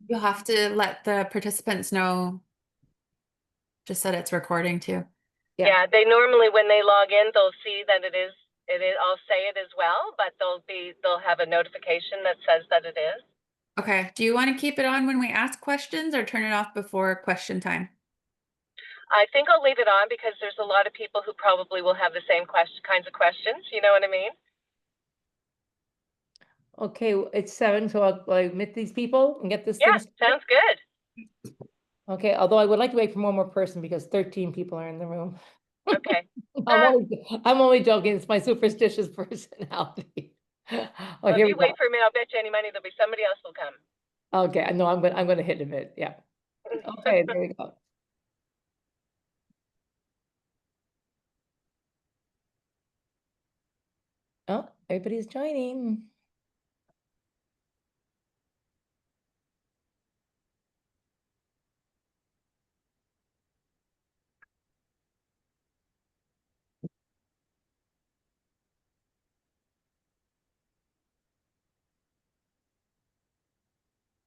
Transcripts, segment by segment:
You'll have to let the participants know just that it's recording too. Yeah, they normally when they log in, they'll see that it is. I'll say it as well, but they'll have a notification that says that it is. Okay. Do you want to keep it on when we ask questions or turn it off before question time? I think I'll leave it on because there's a lot of people who probably will have the same kinds of questions. You know what I mean? Okay, it's 7, so I'll admit these people and get this Yeah, thing started. sounds good. Okay, although I would like to wait for one more person because 13 people are in the room. Okay. I'm only joking. It's my superstitious personality. Oh, Well, if here we you wait go. for me, I'll bet you any money there'll be somebody else will come. Okay, no, I'm gonna hit a bit. Yeah. Okay, there we go. Oh, everybody's joining.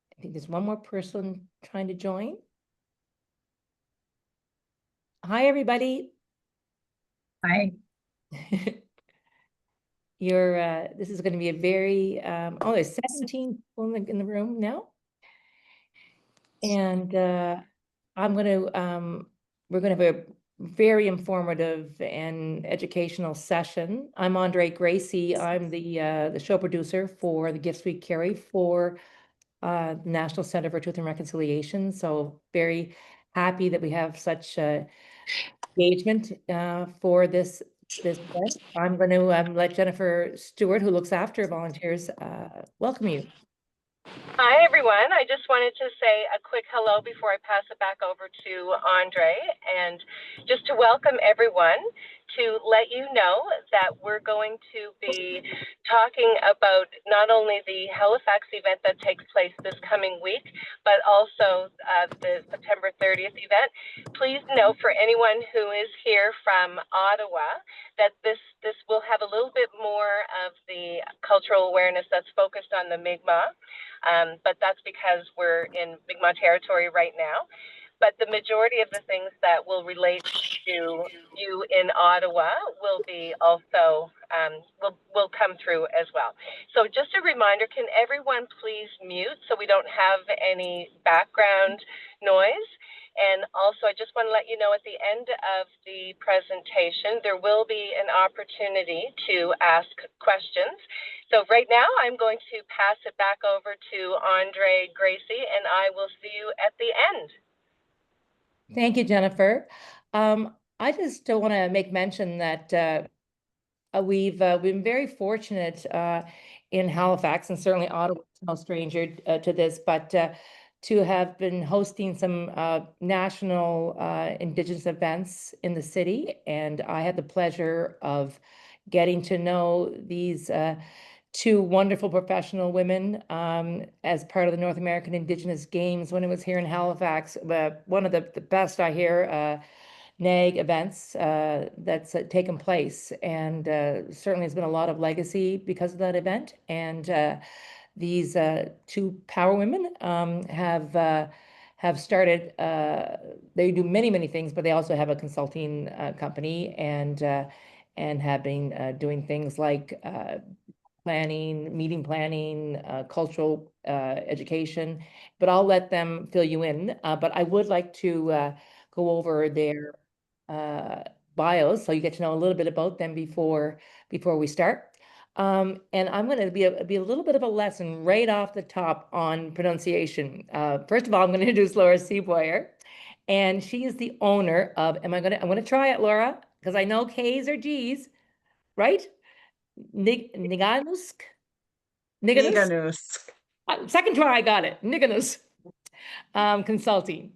I think there's one more person trying to join. Hi, everybody. Hi. This is going to be a very, there's 17 people in the room now. And we're going to have a very informative and educational session. I'm Andre Gracie. I'm the show producer for the Gifts We Carry for the National Center for Truth and Reconciliation. So very happy that we have such engagement for this event. I'm going to let Jennifer Stewart, who looks after volunteers, welcome you. Hi, everyone. I just wanted to say a quick hello before I pass it back over to Andre, and just to welcome everyone, to let you know that we're going to be talking about not only the Halifax event that takes place this coming week, but also the September 30th event. Please note for anyone who is here from Ottawa that this will have a little bit more of the cultural awareness that's focused on the Mi'kmaq. But that's because we're in Mi'kmaq territory right now. But the majority of the things that will relate to you in Ottawa will be also will come through as well. So just a reminder, can everyone please mute so we don't have any background noise? And also, I just want to let you know at the end of the presentation, there will be an opportunity to ask questions. So right now, I'm going to pass it back over to Andre Gracie, and I will see you at the end. Thank you, Jennifer. I just want to make mention that we've been very fortunate in Halifax, and certainly Ottawa is no stranger to this, but to have been hosting some national Indigenous events in the city. And I had the pleasure of getting to know these two wonderful professional women as part of the North American Indigenous Games when it was here in Halifax. One of the best, I hear, NAG events that's taken place, and certainly has been a lot of legacy because of that event. And these two power women have started. They do many things, but they also have a consulting company, and have been doing things like planning, meeting planning, cultural education. But I'll let them fill you in. But I would like to go over their bios so you get to know a little bit about them before we start. And I'm going to be a little bit of a lesson right off the top on pronunciation. First of all, I'm going to introduce Laura Seaboyer, and she is the owner of. I'm going to try it, Laura, because I know K's or G's, right? Niganusk. Niganusk. Second try, I got it. Niganusk Consulting.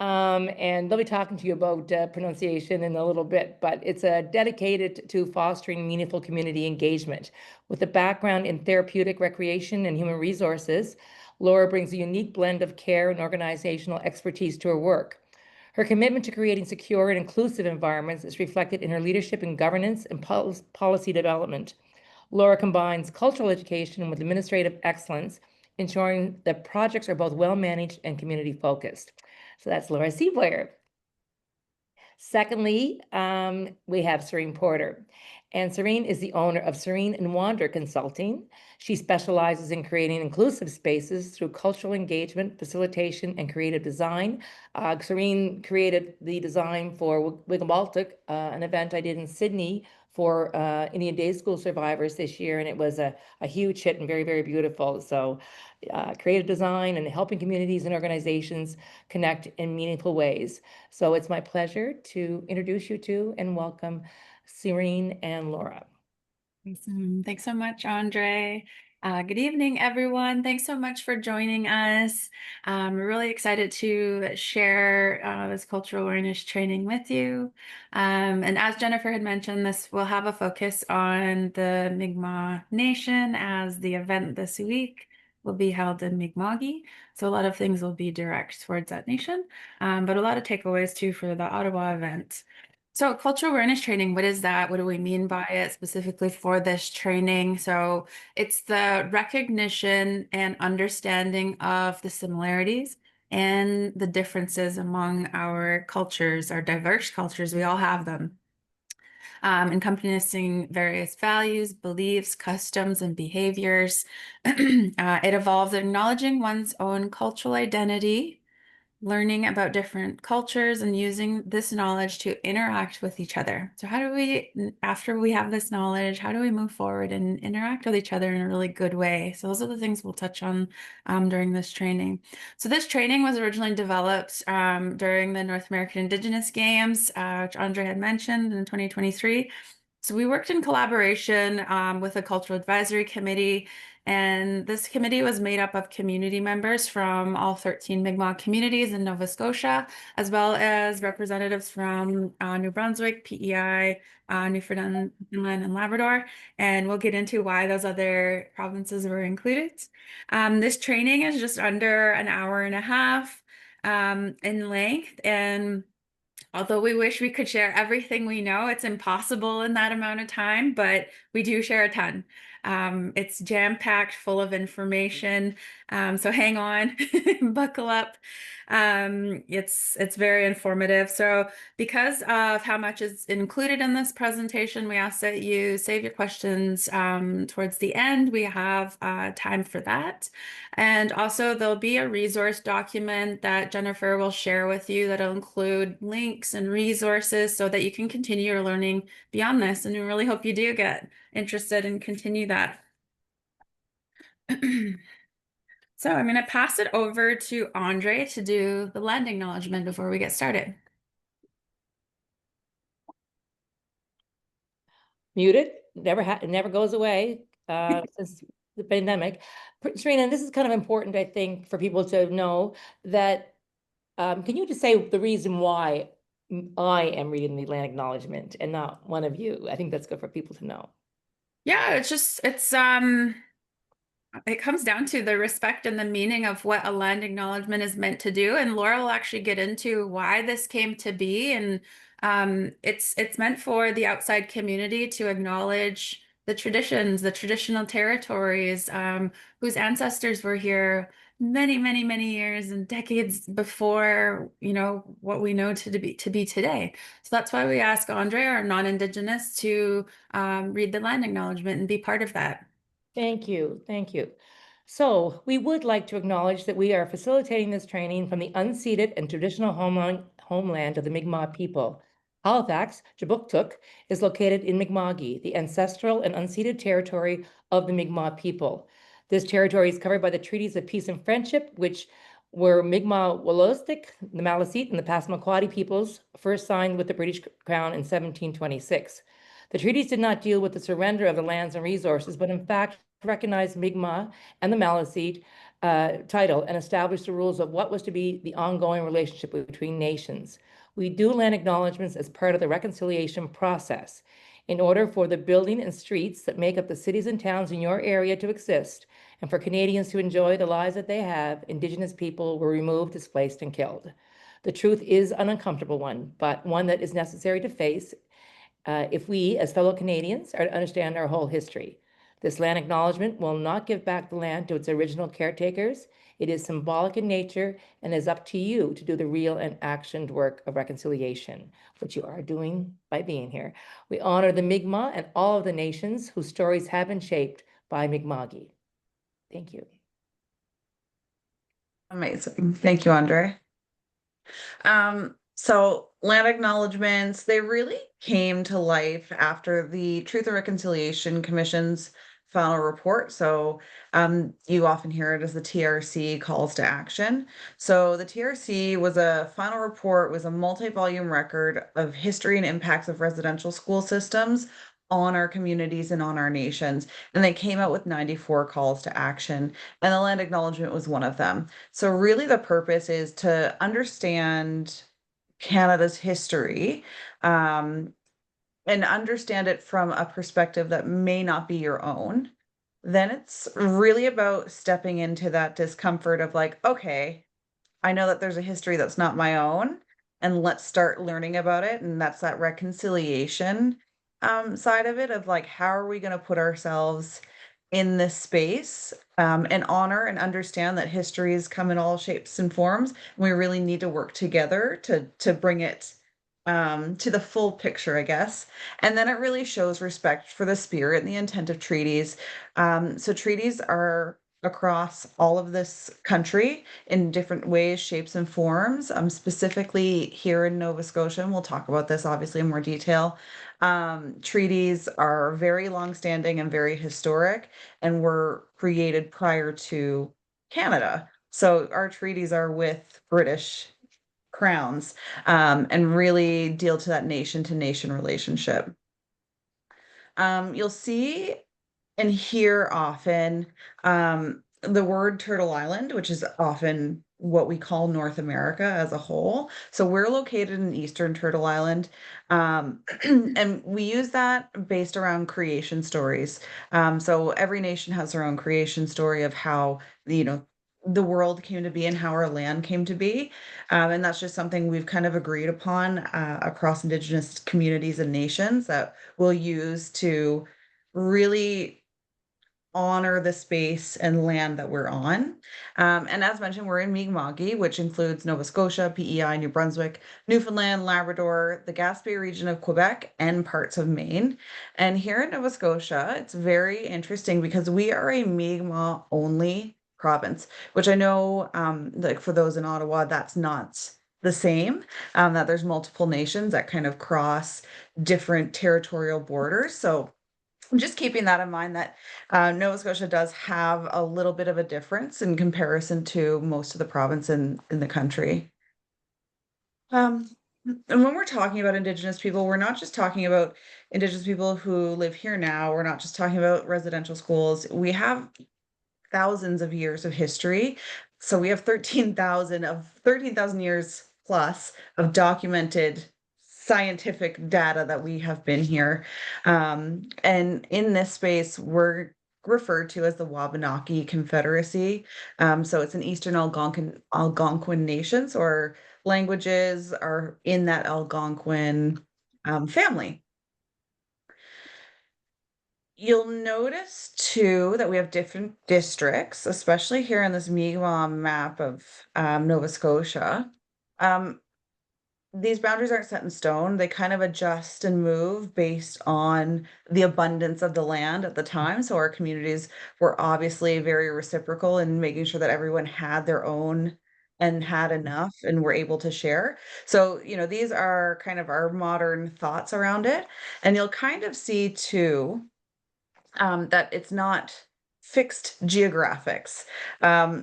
And they'll be talking to you about pronunciation in a little bit, but it's dedicated to fostering meaningful community engagement. With a background in therapeutic, recreation, and human resources, Laura brings a unique blend of care and organizational expertise to her work. Her commitment to creating secure and inclusive environments is reflected in her leadership in governance and policy development. Laura combines cultural education with administrative excellence ensuring that projects are both well-managed and community-focused. So that's Laura Seaboyer. Secondly, we have Serene Porter. And Serene is the owner of Serene and Wander Consulting. She specializes in creating inclusive spaces through cultural engagement, facilitation, and creative design. Serene created the design for Wiggle Baltic, an event I did in Sydney for Indian Day School survivors this year, and it was a huge hit and very, very beautiful. So creative design and helping communities and organizations connect in meaningful ways. So it's my pleasure to introduce you to and welcome Serene and Laura. Awesome. Thanks so much, Andre. Good evening, everyone. Thanks so much for joining us. We're really excited to share this cultural awareness training with you. And as Jennifer had mentioned, this will have a focus on the Mi'kmaq Nation, as the event this week will be held in Mi'kma'ki. So a lot of things will be direct towards that nation, but a lot of takeaways too for the Ottawa event. So cultural awareness training, what is that? What do we mean by it specifically for this training? So it's the recognition and understanding of the similarities and the differences among our cultures, our diverse cultures. We all have them, encompassing various values, beliefs, customs, and behaviors. It involves acknowledging one's own cultural identity, learning about different cultures, and using this knowledge to interact with each other. So how do we, after we have this knowledge, how do we move forward and interact with each other in a really good way? So those are the things we'll touch on during this training. So this training was originally developed during the North American Indigenous Games, which Andre had mentioned in 2023. So we worked in collaboration with a cultural advisory committee, and this committee was made up of community members from all 13 Mi'kmaq communities in Nova Scotia, as well as representatives from New Brunswick, PEI, Newfoundland and Labrador. And we'll get into why those other provinces were included. This training is just under an hour and a half in length, and although we wish we could share everything we know, it's impossible in that amount of time, but we do share a ton. It's jam-packed, full of information. So hang on, buckle up. It's very informative. So because of how much is included in this presentation, we ask that you save your questions towards the end. We have time for that. And also there'll be a resource document that Jennifer will share with you that'll include links and resources so that you can continue your learning beyond this. And we really hope you do get interested and continue that. So I'm going to pass it over to Andre to do the land acknowledgement before we get started. Muted, never goes away since the pandemic. Serena, this is kind of important, I think, for people to know that. Can you just say the reason why I am reading the land acknowledgement and not one of you? I think that's good for people to know. Yeah, it comes down to the respect and the meaning of what a land acknowledgement is meant to do. And Laura will actually get into why this came to be. And it's meant for the outside community to acknowledge the traditions, the traditional territories, whose ancestors were here many, many, many years and decades before, what we know to be today. So that's why we ask Andre, our non-Indigenous, to read the land acknowledgement and be part of that. Thank you. Thank you. So we would like to acknowledge that we are facilitating this training from the unceded and traditional homeland of the Mi'kmaq people. Halifax, Jabuktuk, is located in Mi'kma'ki, the ancestral and unceded territory of the Mi'kmaq people. This territory is covered by the treaties of peace and friendship, which were Mi'kmaq Wolastoq, the Maliseet, and the Passamaquoddy peoples first signed with the British Crown in 1726. The treaties did not deal with the surrender of the lands and resources, but in fact recognized Mi'kmaq and the Maliseet title and established the rules of what was to be the ongoing relationship between nations. We do land acknowledgements as part of the reconciliation process. In order for the building and streets that make up the cities and towns in your area to exist, and for Canadians to enjoy the lives that they have, Indigenous people were removed, displaced, and killed. The truth is an uncomfortable one, but one that is necessary to face if we, as fellow Canadians, are to understand our whole history. This land acknowledgement will not give back the land to its original caretakers. It is symbolic in nature and is up to you to do the real and actioned work of reconciliation, which you are doing by being here. We honor the Mi'kmaq and all of the nations whose stories have been shaped by Mi'kma'ki. Thank you. Amazing. Thank you, Andre. So land acknowledgements, they really came to life after the Truth and Reconciliation Commission's final report. So you often hear it as the TRC calls to action. So the TRC was a final report, was a multi-volume record of history and impacts of residential school systems on our communities and on our nations. And they came out with 94 calls to action, and the land acknowledgement was one of them. So really the purpose is to understand Canada's history, and understand it from a perspective that may not be your own. Then it's really about stepping into that discomfort of like, okay, I know that there's a history that's not my own, and let's start learning about it. And that's that reconciliation side of it, of like, how are we going to put ourselves in this space, and honor and understand that histories come in all shapes and forms. And we really need to work together to bring it to the full picture, I guess. And then it really shows respect for the spirit and the intent of treaties. So treaties are across all of this country in different ways, shapes, and forms. Specifically here in Nova Scotia, and we'll talk about this obviously in more detail. Treaties are very long-standing and very historic, and were created prior to Canada. So our treaties are with British crowns, and really deal to that nation-to-nation relationship. You'll see and hear often the word Turtle Island, which is often what we call North America as a whole. So we're located in Eastern Turtle Island, and we use that based around creation stories. So every nation has their own creation story of how, the world came to be and how our land came to be. And that's just something we've kind of agreed upon across Indigenous communities and nations that we'll use to really honor the space and land that we're on. And as mentioned, we're in Mi'kma'ki, which includes Nova Scotia, PEI, New Brunswick, Newfoundland, Labrador, the Gaspé region of Quebec, and parts of Maine. And here in Nova Scotia, it's very interesting because we are a Mi'kmaq only province, which I know, like for those in Ottawa, that's not the same, that there's multiple nations that kind of cross different territorial borders. So just keeping that in mind, that Nova Scotia does have a little bit of a difference in comparison to most of the province in the country. And when we're talking about Indigenous people, we're not just talking about Indigenous people who live here now. We're not just talking about residential schools. We have thousands of years of history. So we have 13,000 years plus of documented scientific data that we have been here. And in this space, we're referred to as the Wabanaki Confederacy. So it's an Eastern Algonquin nation, so our languages are in that Algonquin family. You'll notice too that we have different districts, especially here in this Mi'kmaq map of Nova Scotia. Um, these boundaries aren't set in stone. They kind of adjust and move based on the abundance of the land at the time. So our communities were obviously very reciprocal in making sure that everyone had their own and had enough and were able to share. So, these are kind of our modern thoughts around it. And you'll kind of see too, that it's not fixed geographics.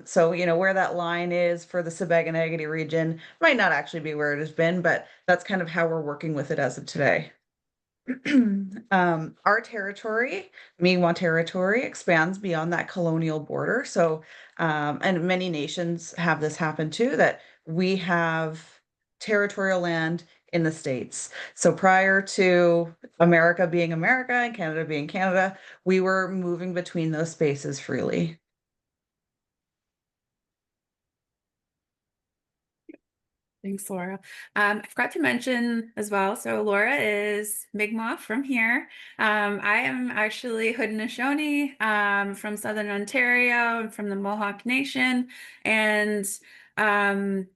So, where that line is for the Siboney region might not actually be where it has been, but that's kind of how we're working with it as of today. Our territory, Mi'kmaq territory, expands beyond that colonial border. So, and many nations have this happen too, that we have territorial land in the States. So prior to America being America and Canada being Canada, we were moving between those spaces freely. Thanks, Laura. I forgot to mention as well, so Laura is Mi'kmaq from here. I am actually Haudenosaunee from Southern Ontario. I'm from the Mohawk Nation, and um,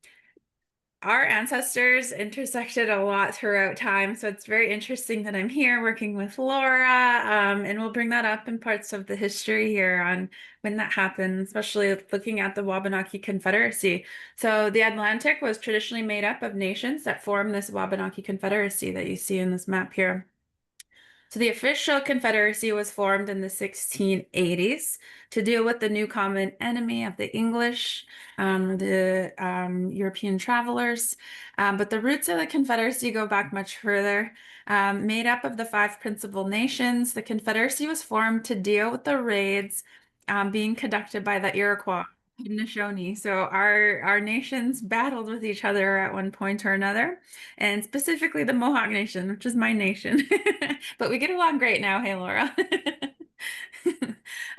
our ancestors intersected a lot throughout time, so it's very interesting that I'm here working with Laura, and we'll bring that up in parts of the history here on when that happened, especially looking at the Wabanaki Confederacy. So the Atlantic was traditionally made up of nations that formed this Wabanaki Confederacy that you see in this map here. So the official Confederacy was formed in the 1680s to deal with the new common enemy of the English, the European travelers. But the roots of the Confederacy go back much further. Made up of the five principal nations, the Confederacy was formed to deal with the raids being conducted by the Iroquois. Haudenosaunee. So our nations battled with each other at one point or another, and specifically the Mohawk Nation, which is my nation. But we get along great now. Hey, Laura.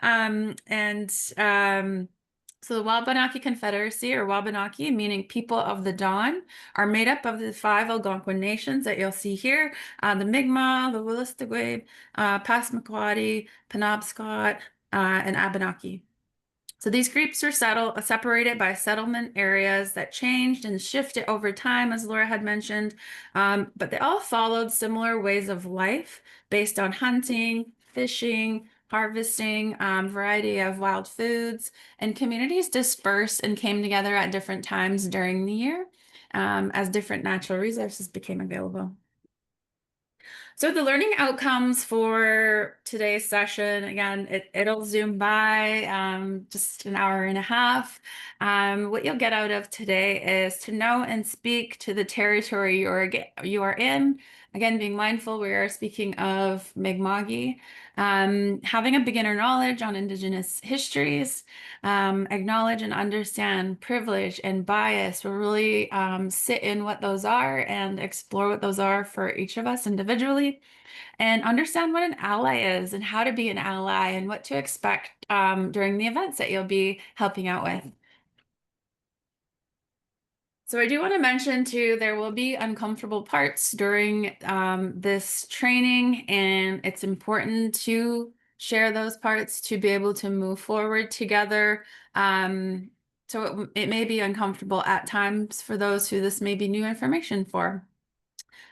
And so the Wabanaki Confederacy, or Wabanaki, meaning people of the dawn, are made up of the five Algonquin nations that you'll see here: the Mi'kmaq, the Wolastoqey, Passamaquoddy, Penobscot, and Abenaki. So these groups are separated by settlement areas that changed and shifted over time, as Laura had mentioned, but they all followed similar ways of life based on hunting, fishing, harvesting, variety of wild foods, and communities dispersed and came together at different times during the year as different natural resources became available. So the learning outcomes for today's session, again, it'll zoom by just an hour and a half. What you'll get out of today is to know and speak to the territory you are in. Again, being mindful, we are speaking of Mi'kmaq. Having a beginner knowledge on Indigenous histories, acknowledge and understand privilege and bias. We'll really sit in what those are and explore what those are for each of us individually, and understand what an ally is and how to be an ally and what to expect during the events that you'll be helping out with. So I do want to mention too, there will be uncomfortable parts during this training, and it's important to share those parts to be able to move forward together. So it may be uncomfortable at times for those who this may be new information for,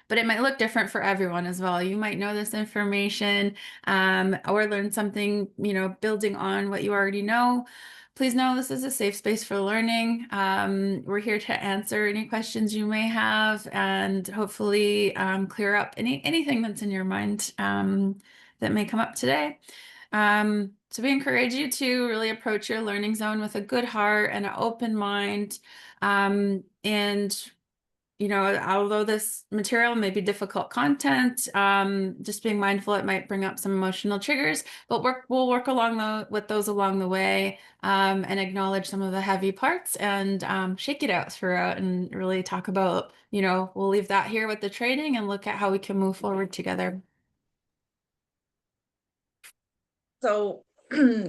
but it might look different for everyone as well. You might know this information or learn something, building on what you already know. Please know this is a safe space for learning. We're here to answer any questions you may have and hopefully clear up anything that's in your mind that may come up today. So we encourage you to really approach your learning zone with a good heart and an open mind. And although this material may be difficult content, just being mindful it might bring up some emotional triggers, but we'll work with those along the way, and acknowledge some of the heavy parts and shake it out throughout and really talk about, we'll leave that here with the training and look at how we can move forward together. So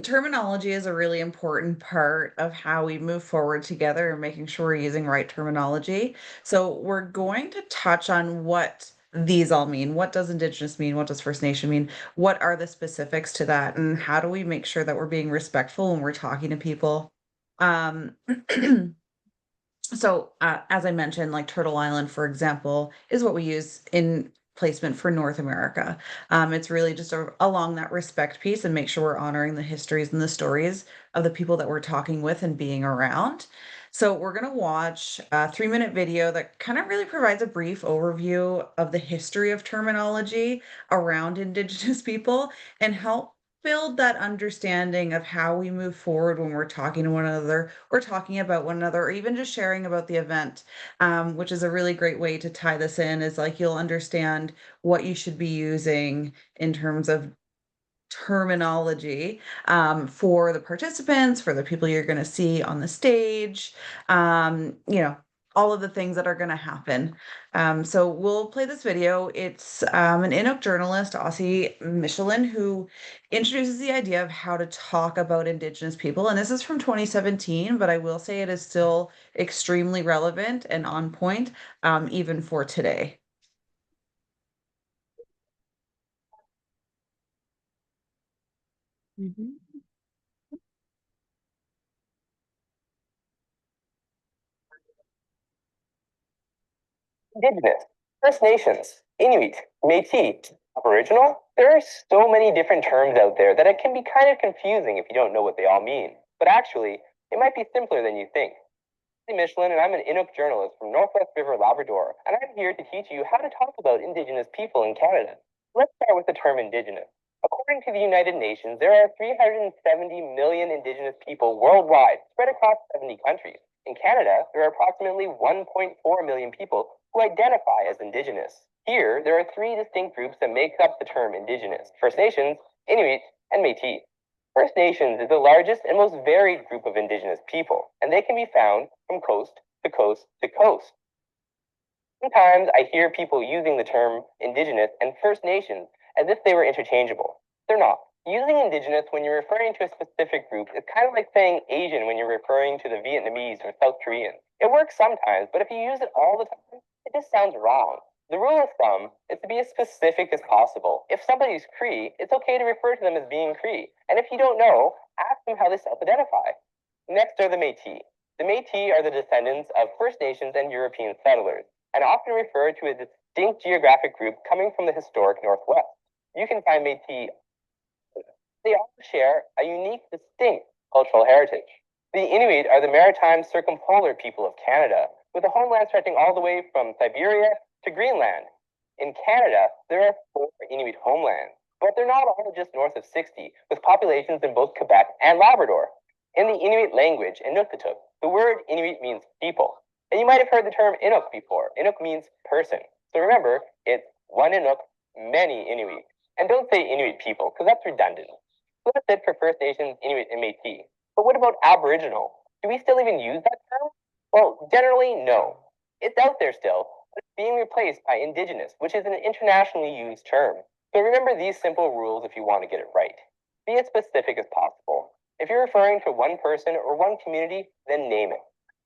terminology is a really important part of how we move forward together and making sure we're using right terminology. So we're going to touch on what these all mean. What does Indigenous mean? What does First Nation mean? What are the specifics to that? And how do we make sure that we're being respectful when we're talking to people? Um, So, as I mentioned, like Turtle Island, for example, is what we use in placement for North America. It's really just along that respect piece and make sure we're honoring the histories and the stories of the people that we're talking with and being around. So, we're going to watch a 3-minute video that kind of really provides a brief overview of the history of terminology around Indigenous people and help build that understanding of how we move forward when we're talking to one another or talking about one another or even just sharing about the event, which is a really great way to tie this in, is like you'll understand what you should be using in terms of terminology, for the participants, for the people you're going to see on the stage, all of the things that are going to happen. So we'll play this video. It's an Inuk journalist, Aussie Michelin, who introduces the idea of how to talk about Indigenous people. And this is from 2017, but I will say it is still extremely relevant and on point, even for today. Mhm. Indigenous, First Nations, Inuit, Métis, Aboriginal. There are so many different terms out there that it can be kind of confusing if you don't know what they all mean. But actually, it might be simpler than you think. I'm Michelin, and I'm an Inuk journalist from Northwest River, Labrador, and I'm here to teach you how to talk about Indigenous people in Canada. Let's start with the term Indigenous. According to the United Nations, there are 370 million Indigenous people worldwide, spread across 70 countries. In Canada, there are approximately 1.4 million people who identify as Indigenous. Here, there are three distinct groups that make up the term Indigenous: First Nations, Inuit, and Métis. First Nations is the largest and most varied group of Indigenous people, and they can be found from coast to coast to coast. Sometimes I hear people using the term Indigenous and First Nations as if they were interchangeable. They're not. Using Indigenous when you're referring to a specific group is kind of like saying Asian when you're referring to the Vietnamese or South Korean. It works sometimes, but if you use it all the time, it just sounds wrong. The rule of thumb is to be as specific as possible. If somebody's Cree, it's okay to refer to them as being Cree. And if you don't know, ask them how they self-identify. Next are the Métis. The Métis are the descendants of First Nations and European settlers, and often referred to as a distinct geographic group coming from the historic Northwest. You can find Métis. They all share a unique, distinct cultural heritage. The Inuit are the maritime circumpolar people of Canada, with a homeland stretching all the way from Siberia to Greenland. In Canada, there are 4 Inuit homelands, but they're not all just north of 60, with populations in both Quebec and Labrador. In the Inuit language, Inuktitut, the word Inuit means people. And you might have heard the term Inuk before. Inuk means person. So remember, it's one Inuk, many Inuit. And don't say Inuit people, because that's redundant. So that's it for First Nations, Inuit, and Métis. But what about Aboriginal? Do we still even use that term? Well, generally, no. It's out there still, but it's being replaced by Indigenous, which is an internationally used term. So remember these simple rules if you want to get it right. Be as specific as possible. If you're referring to one person or one community, then name it.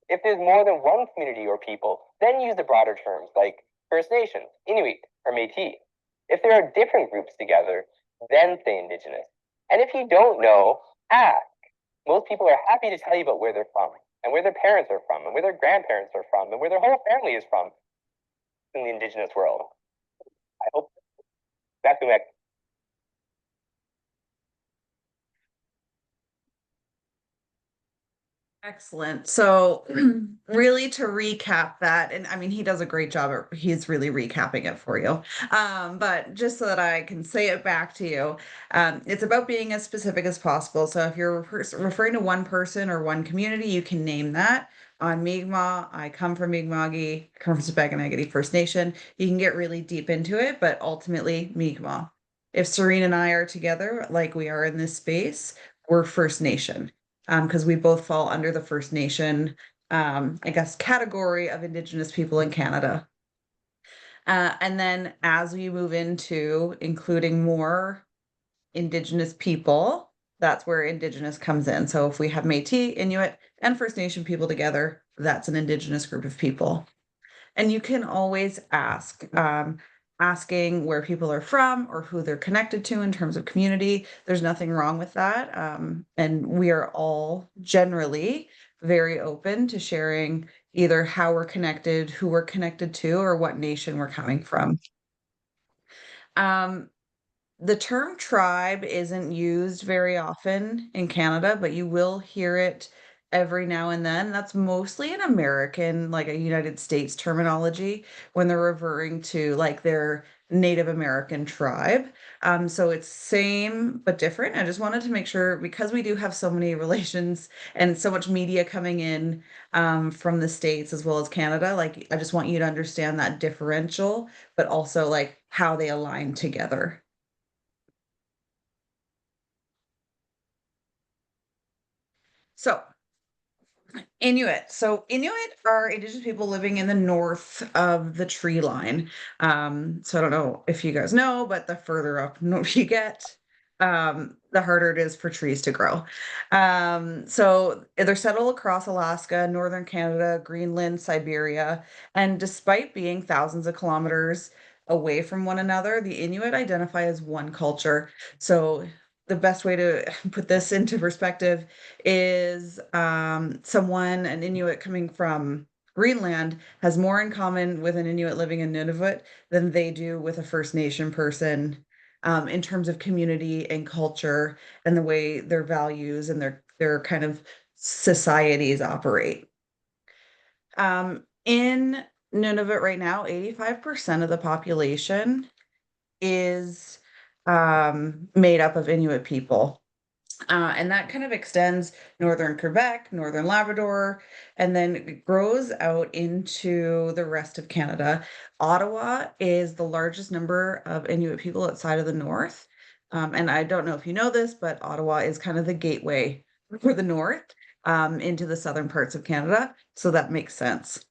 If there's more than one community or people, then use the broader terms like First Nations, Inuit, or Métis. If there are different groups together, then say Indigenous. And if you don't know, ask. Most people are happy to tell you about where they're from, and where their parents are from, and where their grandparents are from, and where their whole family is from in the Indigenous world. I hope that's the next. Excellent. So really to recap that, and I mean, he does a great job. He's really recapping it for you. But just so that I can say it back to you, it's about being as specific as possible. So if you're referring to one person or one community, you can name that. On Mi'kmaq, I come from Mi'kma'ki, come from Spekane First Nation. You can get really deep into it, but ultimately Mi'kmaq. If Serene and I are together, like we are in this space, we're First Nation, because we both fall under the First Nation, I guess, category of Indigenous people in Canada. And then as we move into including more Indigenous people, that's where Indigenous comes in. So if we have Métis, Inuit, and First Nation people together, that's an Indigenous group of people. And you can always ask, asking where people are from or who they're connected to in terms of community. There's nothing wrong with that. And we are all generally very open to sharing either how we're connected, who we're connected to, or what nation we're coming from. The term tribe isn't used very often in Canada, but you will hear it every now and then. That's mostly an American, like a United States terminology when they're referring to like their Native American tribe. So it's same but different. I just wanted to make sure because we do have so many relations and so much media coming in from the States as well as Canada, like I just want you to understand that differential, but also like how they align together. So Inuit. So Inuit are Indigenous people living in the north of the tree line. So I don't know if you guys know, but the further up north you get, the harder it is for trees to grow. So they're settled across Alaska, northern Canada, Greenland, Siberia, and despite being thousands of kilometers away from one another, the Inuit identify as one culture. So the best way to put this into perspective is an Inuit coming from Greenland has more in common with an Inuit living in Nunavut than they do with a First Nation person, in terms of community and culture and the way their values and their kind of societies operate. In Nunavut right now, 85% of the population is made up of Inuit people. And that kind of extends northern Quebec, northern Labrador, and then it grows out into the rest of Canada. Ottawa is the largest number of Inuit people outside of the north. And I don't know if you know this, but Ottawa is kind of the gateway for the north, into the southern parts of Canada. So that makes sense.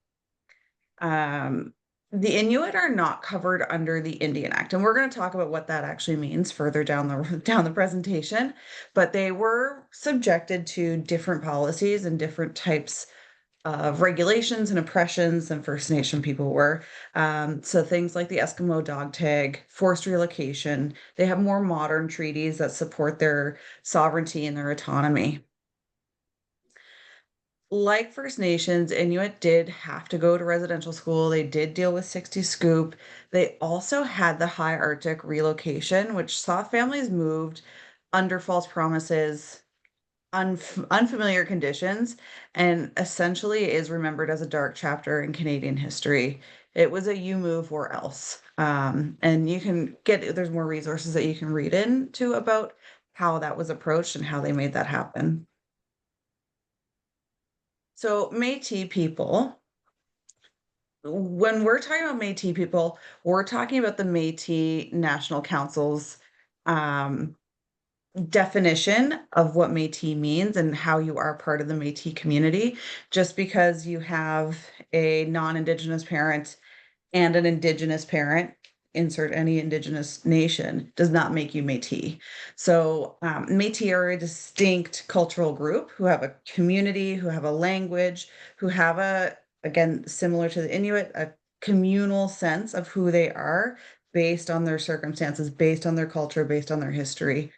Um, the Inuit are not covered under the Indian Act, and we're going to talk about what that actually means further down the down the presentation. But they were subjected to different policies and different types of regulations and oppressions than First Nation people were. So things like the Eskimo dog tag, forced relocation, they have more modern treaties that support their sovereignty and their autonomy. Like First Nations, Inuit did have to go to residential school. They did deal with 60 scoop. They also had the high Arctic relocation, which saw families moved under false promises, unfamiliar conditions, and essentially is remembered as a dark chapter in Canadian history. It was a you move or else. And you can there's more resources that you can read into about how that was approached and how they made that happen. So Métis people, when we're talking about Métis people, we're talking about the Métis National Council's um, definition of what Métis means and how you are part of the Métis community. Just because you have a non-Indigenous parent and an Indigenous parent, insert any Indigenous nation, does not make you Métis. So Métis are a distinct cultural group who have a community, who have a language, who have again, similar to the Inuit, a communal sense of who they are based on their circumstances, based on their culture, based on their history.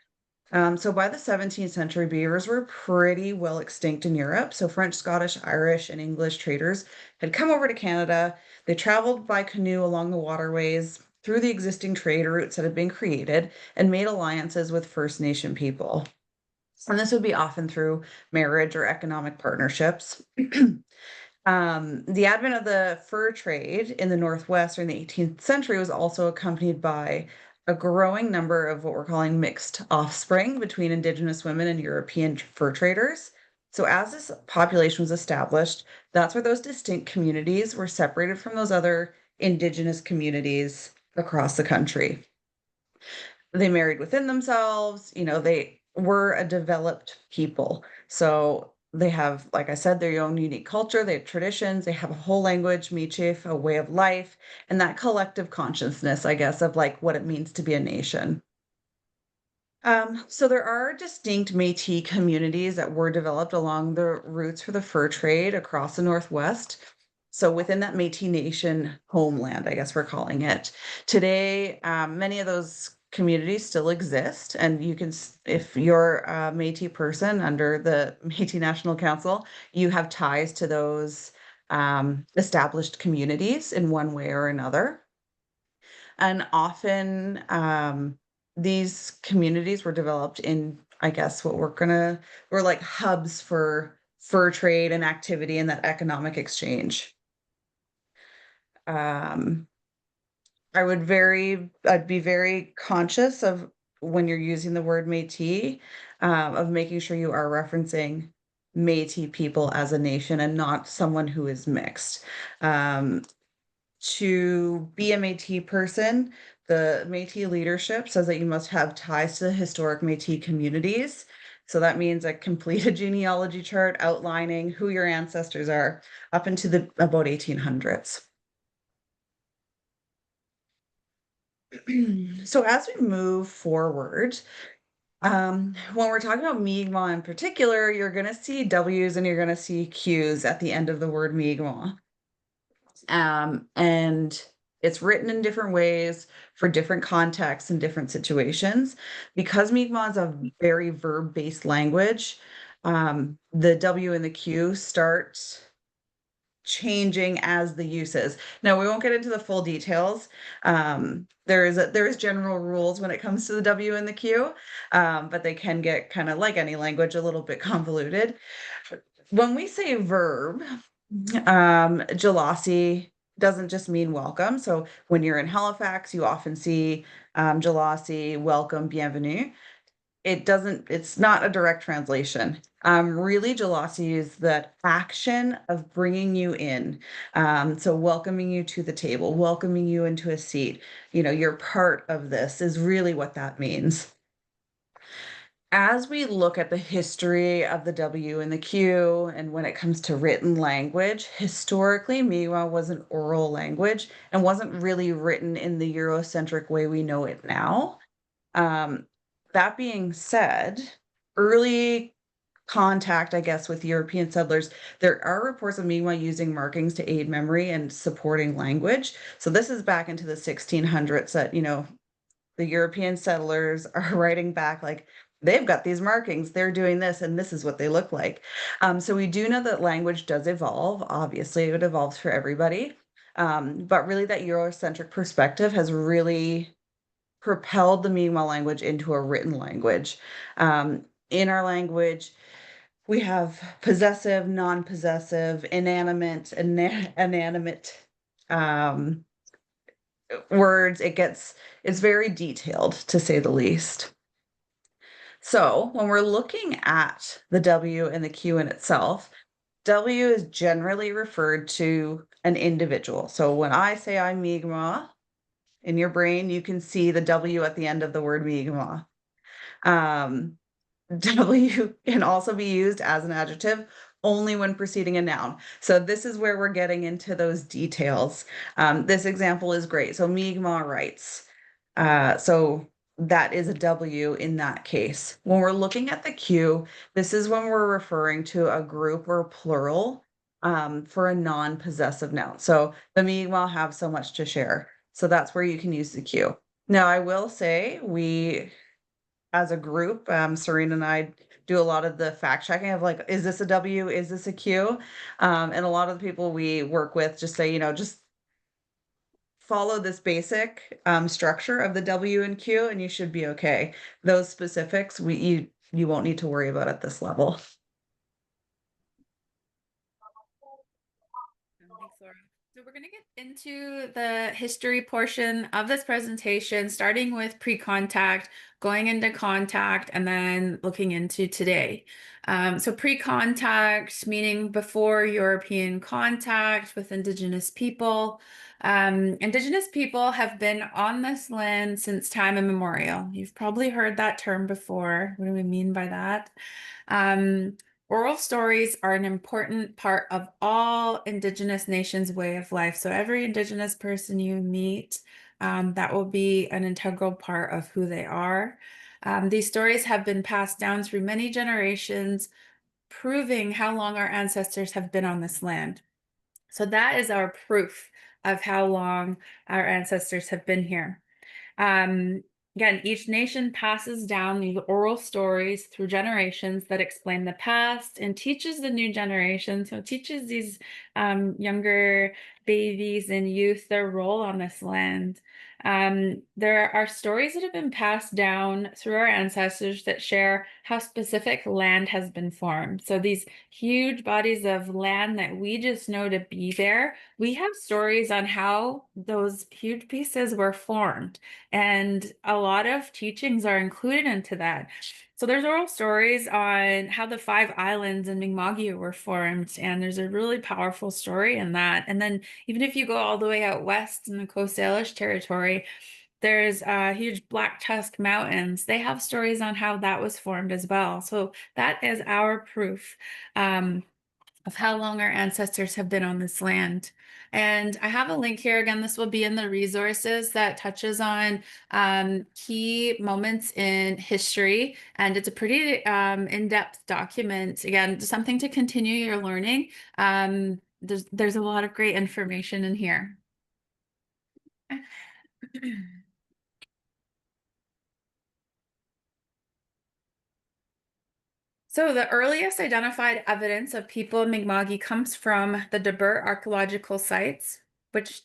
So by the 17th century, beavers were pretty well extinct in Europe. So French, Scottish, Irish, and English traders had come over to Canada. They traveled by canoe along the waterways through the existing trade routes that had been created and made alliances with First Nation people. And this would be often through marriage or economic partnerships. The advent of the fur trade in the Northwest during the 18th century was also accompanied by a growing number of what we're calling mixed offspring between Indigenous women and European fur traders. So, as this population was established, that's where those distinct communities were separated from those other Indigenous communities across the country. They married within themselves, they were a developed people. So they have, like I said, their own unique culture, they have traditions, they have a whole language, Michif, a way of life, and that collective consciousness, I guess, of like what it means to be a nation. So there are distinct Métis communities that were developed along the routes for the fur trade across the Northwest. So within that Métis Nation homeland, I guess we're calling it. Today, many of those communities still exist, and you can, if you're a Métis person under the Métis National Council, you have ties to those established communities in one way or another. And often these communities were developed in, I guess, we're like hubs for fur trade and activity and that economic exchange. Um, I'd be very conscious of when you're using the word Métis, of making sure you are referencing Métis people as a nation and not someone who is mixed. To be a Métis person, the Métis leadership says that you must have ties to the historic Métis communities. So that means a completed genealogy chart outlining who your ancestors are up into the about 1800s. So as we move forward, when we're talking about Mi'kmaq in particular, you're going to see W's and you're going to see Q's at the end of the word Mi'kmaq. And it's written in different ways for different contexts and different situations. Because Mi'kmaq is a very verb-based language, the W and the Q start changing as the uses. Now, we won't get into the full details. There is general rules when it comes to the W and the Q, but they can get kind of like any language a little bit convoluted. When we say verb, Jalasi doesn't just mean welcome. So when you're in Halifax, you often see Jalasi, welcome, bienvenue. It's not a direct translation. Really, Jalasi is that action of bringing you in. So welcoming you to the table, welcoming you into a seat. You're part of this is really what that means. As we look at the history of the W and the Q, and when it comes to written language, historically, Mi'kmaq was an oral language and wasn't really written in the Eurocentric way we know it now. That being said, early contact, I guess, with European settlers, there are reports of Mi'kmaq using markings to aid memory and supporting language. So this is back into the 1600s that, the European settlers are writing back like, they've got these markings, they're doing this, and this is what they look like. So we do know that language does evolve. Obviously, it evolves for everybody. But really that Eurocentric perspective has really propelled the Mi'kmaq language into a written language. In our language, we have possessive, non-possessive, inanimate, inanimate words. It's very detailed, to say the least. So when we're looking at the W and the Q in itself, W is generally referred to an individual. So when I say I'm Mi'kmaq, in your brain, you can see the W at the end of the word Mi'kmaq. W can also be used as an adjective only when preceding a noun. So this is where we're getting into those details. This example is great. So Mi'kmaq writes. So that is a W in that case. When we're looking at the Q, this is when we're referring to a group or plural for a non-possessive noun. So the Mi'kmaq have so much to share. So that's where you can use the Q. Now, I will say we, as a group, Serena and I do a lot of the fact checking of like, is this a W? Is this a Q? And a lot of the people we work with just say, just follow this basic structure of the W and Q and you should be okay. Those specifics, you won't need to worry about at this level. Thanks, Laura. So we're going to get into the history portion of this presentation, starting with pre-contact, going into contact, and then looking into today. So pre-contact, meaning before European contact with Indigenous people. Indigenous people have been on this land since time immemorial. You've probably heard that term before. What do we mean by that? Oral stories are an important part of all Indigenous nations' way of life. So every Indigenous person you meet, that will be an integral part of who they are. These stories have been passed down through many generations, proving how long our ancestors have been on this land. So that is our proof of how long our ancestors have been here. Again, each nation passes down these oral stories through generations that explain the past and teaches the new generation. So it teaches these younger babies and youth their role on this land. There are stories that have been passed down through our ancestors that share how specific land has been formed. So these huge bodies of land that we just know to be there, we have stories on how those huge pieces were formed. And a lot of teachings are included into that. So there's oral stories on how the 5 islands in Mi'kmaq were formed, and there's a really powerful story in that. And then even if you go all the way out west in the Coast Salish territory, there's huge Black Tusk Mountains. They have stories on how that was formed as well. So that is our proof of how long our ancestors have been on this land. And I have a link here. Again, this will be in the resources that touches on key moments in history. And it's a pretty in-depth document. Again, something to continue your learning. There's a lot of great information in here. So the earliest identified evidence of people in Mi'kma'ki comes from the Debert archaeological sites, which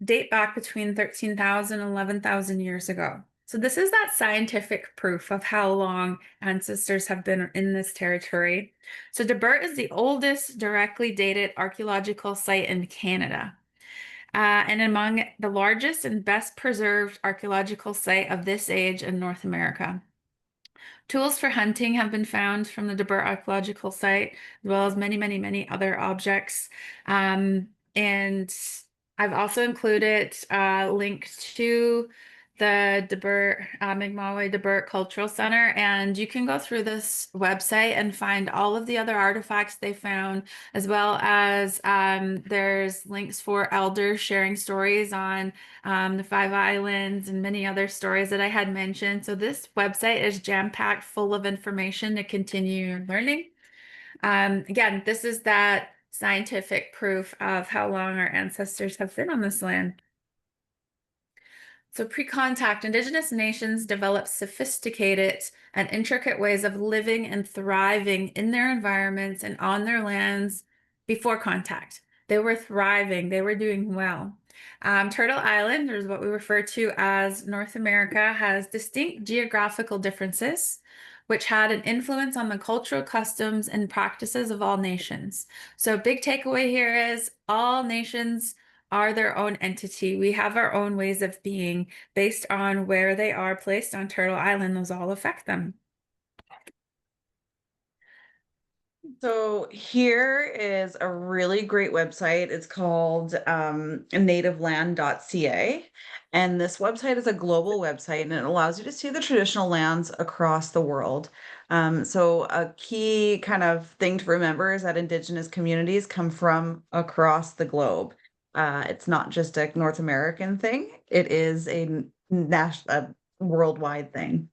date back between 13,000 and 11,000 years ago. So this is that scientific proof of how long ancestors have been in this territory. So Debert is the oldest directly dated archaeological site in Canada. And among the largest and best preserved archaeological site of this age in North America. Tools for hunting have been found from the Debert archaeological site, as well as many, many, many other objects. And I've also included a link to the Debert, Mi'kma'ki Debert Cultural Center, and you can go through this website and find all of the other artifacts they found, as well as there's links for elders sharing stories on the Five Islands and many other stories that I had mentioned. So this website is jam-packed full of information to continue your learning. Again, this is that scientific proof of how long our ancestors have been on this land. So pre-contact, Indigenous nations developed sophisticated and intricate ways of living and thriving in their environments and on their lands before contact. They were thriving, they were doing well. Turtle Island, or what we refer to as North America, has distinct geographical differences, which had an influence on the cultural customs and practices of all nations. So big takeaway here is all nations are their own entity. We have our own ways of being based on where they are placed on Turtle Island. Those all affect them. So here is a really great website. It's called nativeland.ca. And this website is a global website and it allows you to see the traditional lands across the world. So a key kind of thing to remember is that Indigenous communities come from across the globe. It's not just a North American thing, it is a worldwide thing.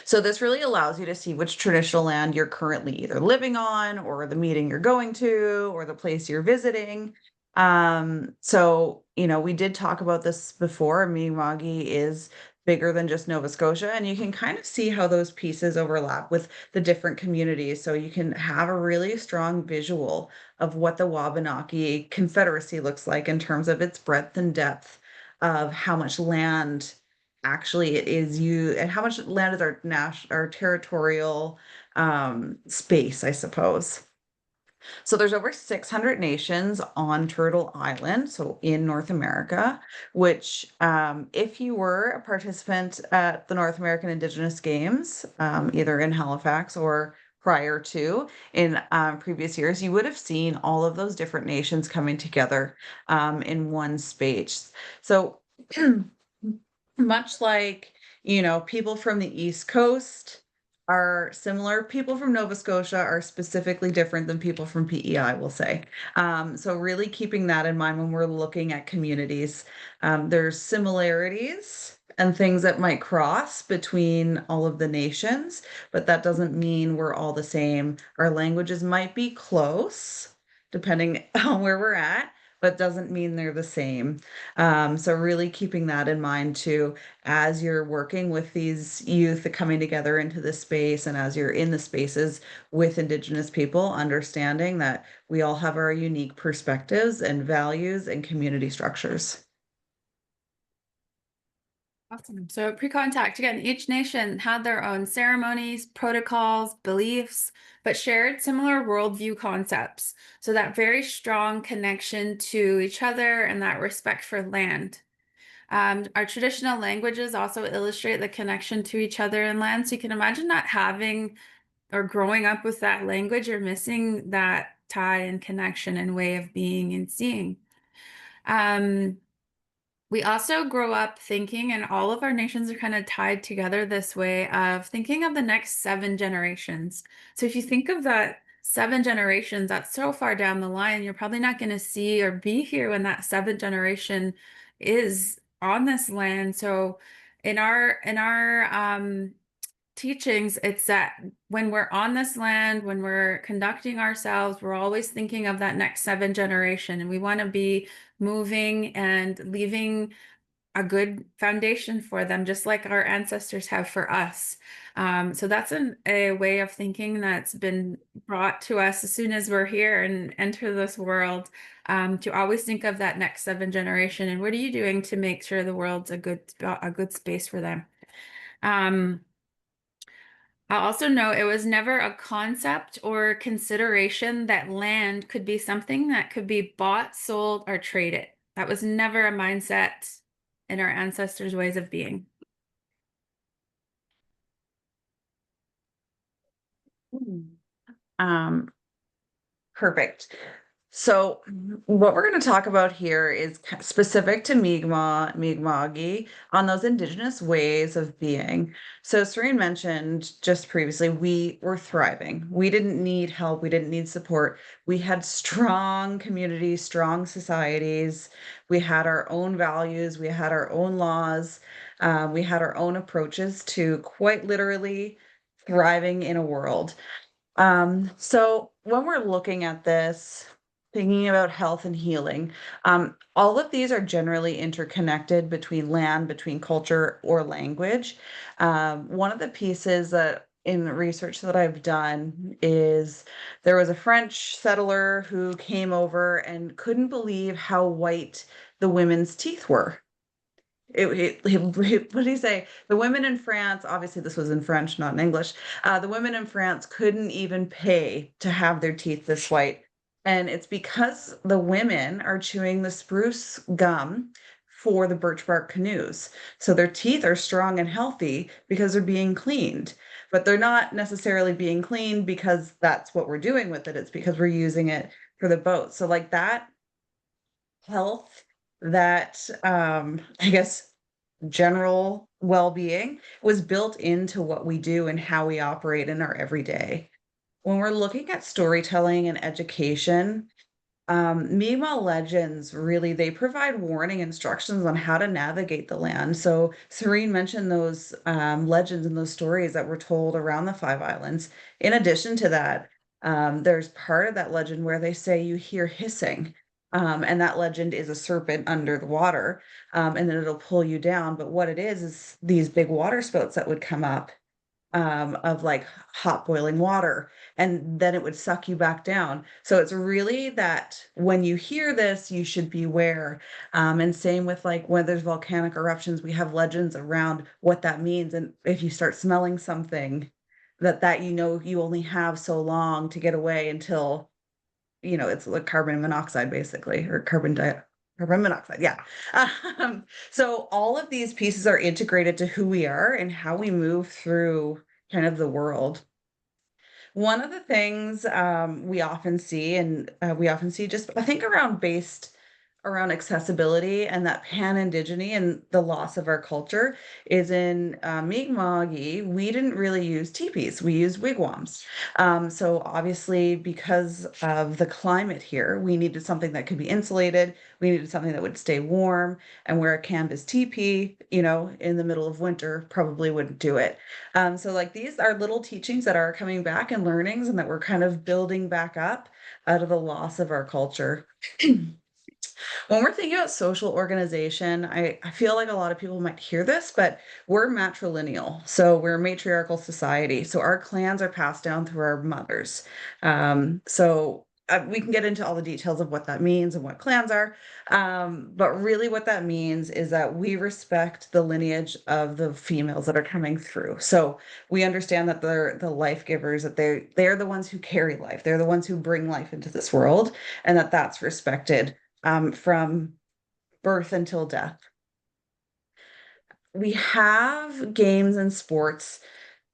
So this really allows you to see which traditional land you're currently either living on, or the meeting you're going to, or the place you're visiting. So, we did talk about this before. Mi'kma'ki is bigger than just Nova Scotia, and you can kind of see how those pieces overlap with the different communities. So you can have a really strong visual of what the Wabanaki Confederacy looks like in terms of its breadth and depth of how much land actually it is you and how much land is our territorial space, I suppose. So there's over 600 nations on Turtle Island, so in North America, which if you were a participant at the North American Indigenous Games, either in Halifax or prior to in previous years, you would have seen all of those different nations coming together in one space. So much like, people from the East Coast are similar, people from Nova Scotia are specifically different than people from PEI, we'll say. So really keeping that in mind when we're looking at communities. There's similarities and things that might cross between all of the nations, but that doesn't mean we're all the same. Our languages might be close, depending on where we're at, but doesn't mean they're the same. So really keeping that in mind too, as you're working with these youth coming together into this space, and as you're in the spaces with Indigenous people, understanding that we all have our unique perspectives and values and community structures. Awesome. So pre-contact, again, each nation had their own ceremonies, protocols, beliefs, but shared similar worldview concepts. So that very strong connection to each other and that respect for land. Our traditional languages also illustrate the connection to each other and land. So you can imagine not having or growing up with that language, you're missing that tie and connection and way of being and seeing. We also grow up thinking, and all of our nations are kind of tied together this way of thinking of the next 7 generations. So if you think of that 7 generations, that's so far down the line, you're probably not going to see or be here when that 7th generation is on this land. So in our teachings, it's that when we're on this land, when we're conducting ourselves, we're always thinking of that next 7 generation, and we want to be moving and leaving a good foundation for them, just like our ancestors have for us. So that's a way of thinking that's been brought to us as soon as we're here and enter this world, to always think of that next 7 generation and what are you doing to make sure the world's a good space for them. I also know it was never a concept or consideration that land could be something that could be bought, sold, or traded. That was never a mindset in our ancestors' ways of being. Um, Perfect. So what we're going to talk about here is specific to Mi'kmaq, on those indigenous ways of being. So Serene mentioned just previously, we were thriving. We didn't need help. We didn't need support. We had strong communities, strong societies. We had our own values. We had our own laws. We had our own approaches to quite literally thriving in a world. So when we're looking at this, thinking about health and healing, all of these are generally interconnected between land, between culture or language. One of the pieces that in research that I've done is there was a French settler who came over and couldn't believe how white the women's teeth were. What did he say? The women in France, obviously this was in French, not in English. The women in France couldn't even pay to have their teeth this white. And it's because the women are chewing the spruce gum for the birch bark canoes. So their teeth are strong and healthy because they're being cleaned. But they're not necessarily being cleaned because that's what we're doing with it. It's because we're using it for the boat. So like that health, that I guess general well-being was built into what we do and how we operate in our everyday. When we're looking at storytelling and education, Mi'kmaq legends really they provide warning instructions on how to navigate the land. So Serene mentioned those legends and those stories that were told around the Five Islands. In addition to that, there's part of that legend where they say you hear hissing. And that legend is a serpent under the water, and then it'll pull you down. But what it is these big water spouts that would come up, of like hot boiling water, and then it would suck you back down. So it's really that when you hear this, you should beware. And same with like when there's volcanic eruptions, we have legends around what that means. And if you start smelling something, that you know you only have so long to get away until it's like carbon monoxide basically, or carbon monoxide. Yeah. So all of these pieces are integrated to who we are and how we move through kind of the world. One of the things we often see, and we often see just, I think, around accessibility and that pan-indigeny and the loss of our culture is in Mi'kmaq, we didn't really use teepees, we used wigwams. So obviously, because of the climate here, we needed something that could be insulated, we needed something that would stay warm, and where a canvas teepee, in the middle of winter probably wouldn't do it. So like these are little teachings that are coming back and learnings and that we're kind of building back up out of the loss of our culture. When we're thinking about social organization, I feel like a lot of people might hear this, but we're matrilineal. So we're a matriarchal society. So our clans are passed down through our mothers. So we can get into all the details of what that means and what clans are. But really what that means is that we respect the lineage of the females that are coming through. So we understand that they're the life givers, that they're the ones who carry life. They're the ones who bring life into this world, and that's respected from birth until death. We have games and sports,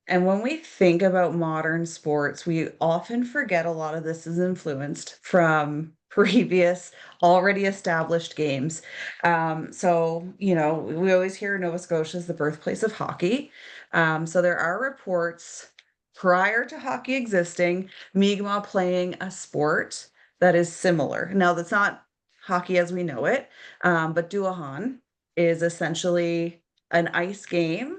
and when we think about modern sports, we often forget a lot of this is influenced from previous already established games. So, we always hear Nova Scotia is the birthplace of hockey. So there are reports prior to hockey existing, Mi'kmaq playing a sport that is similar. Now, that's not hockey as we know it, but duahan is essentially an ice game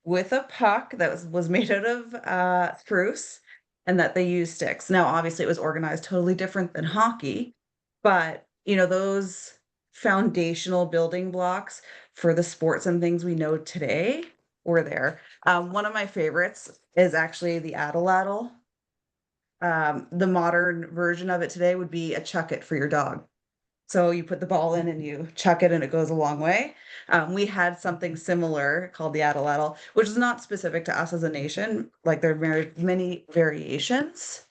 with a puck that was made out of spruce and that they use sticks. Now, obviously, it was organized totally different than hockey, but those foundational building blocks for the sports and things we know today were there. One of my favorites is actually the Addle. The modern version of it today would be a chuck it for your dog. So you put the ball in and you chuck it and it goes a long way. We had something similar called the Addle, which is not specific to us as a nation. Like there are many variations,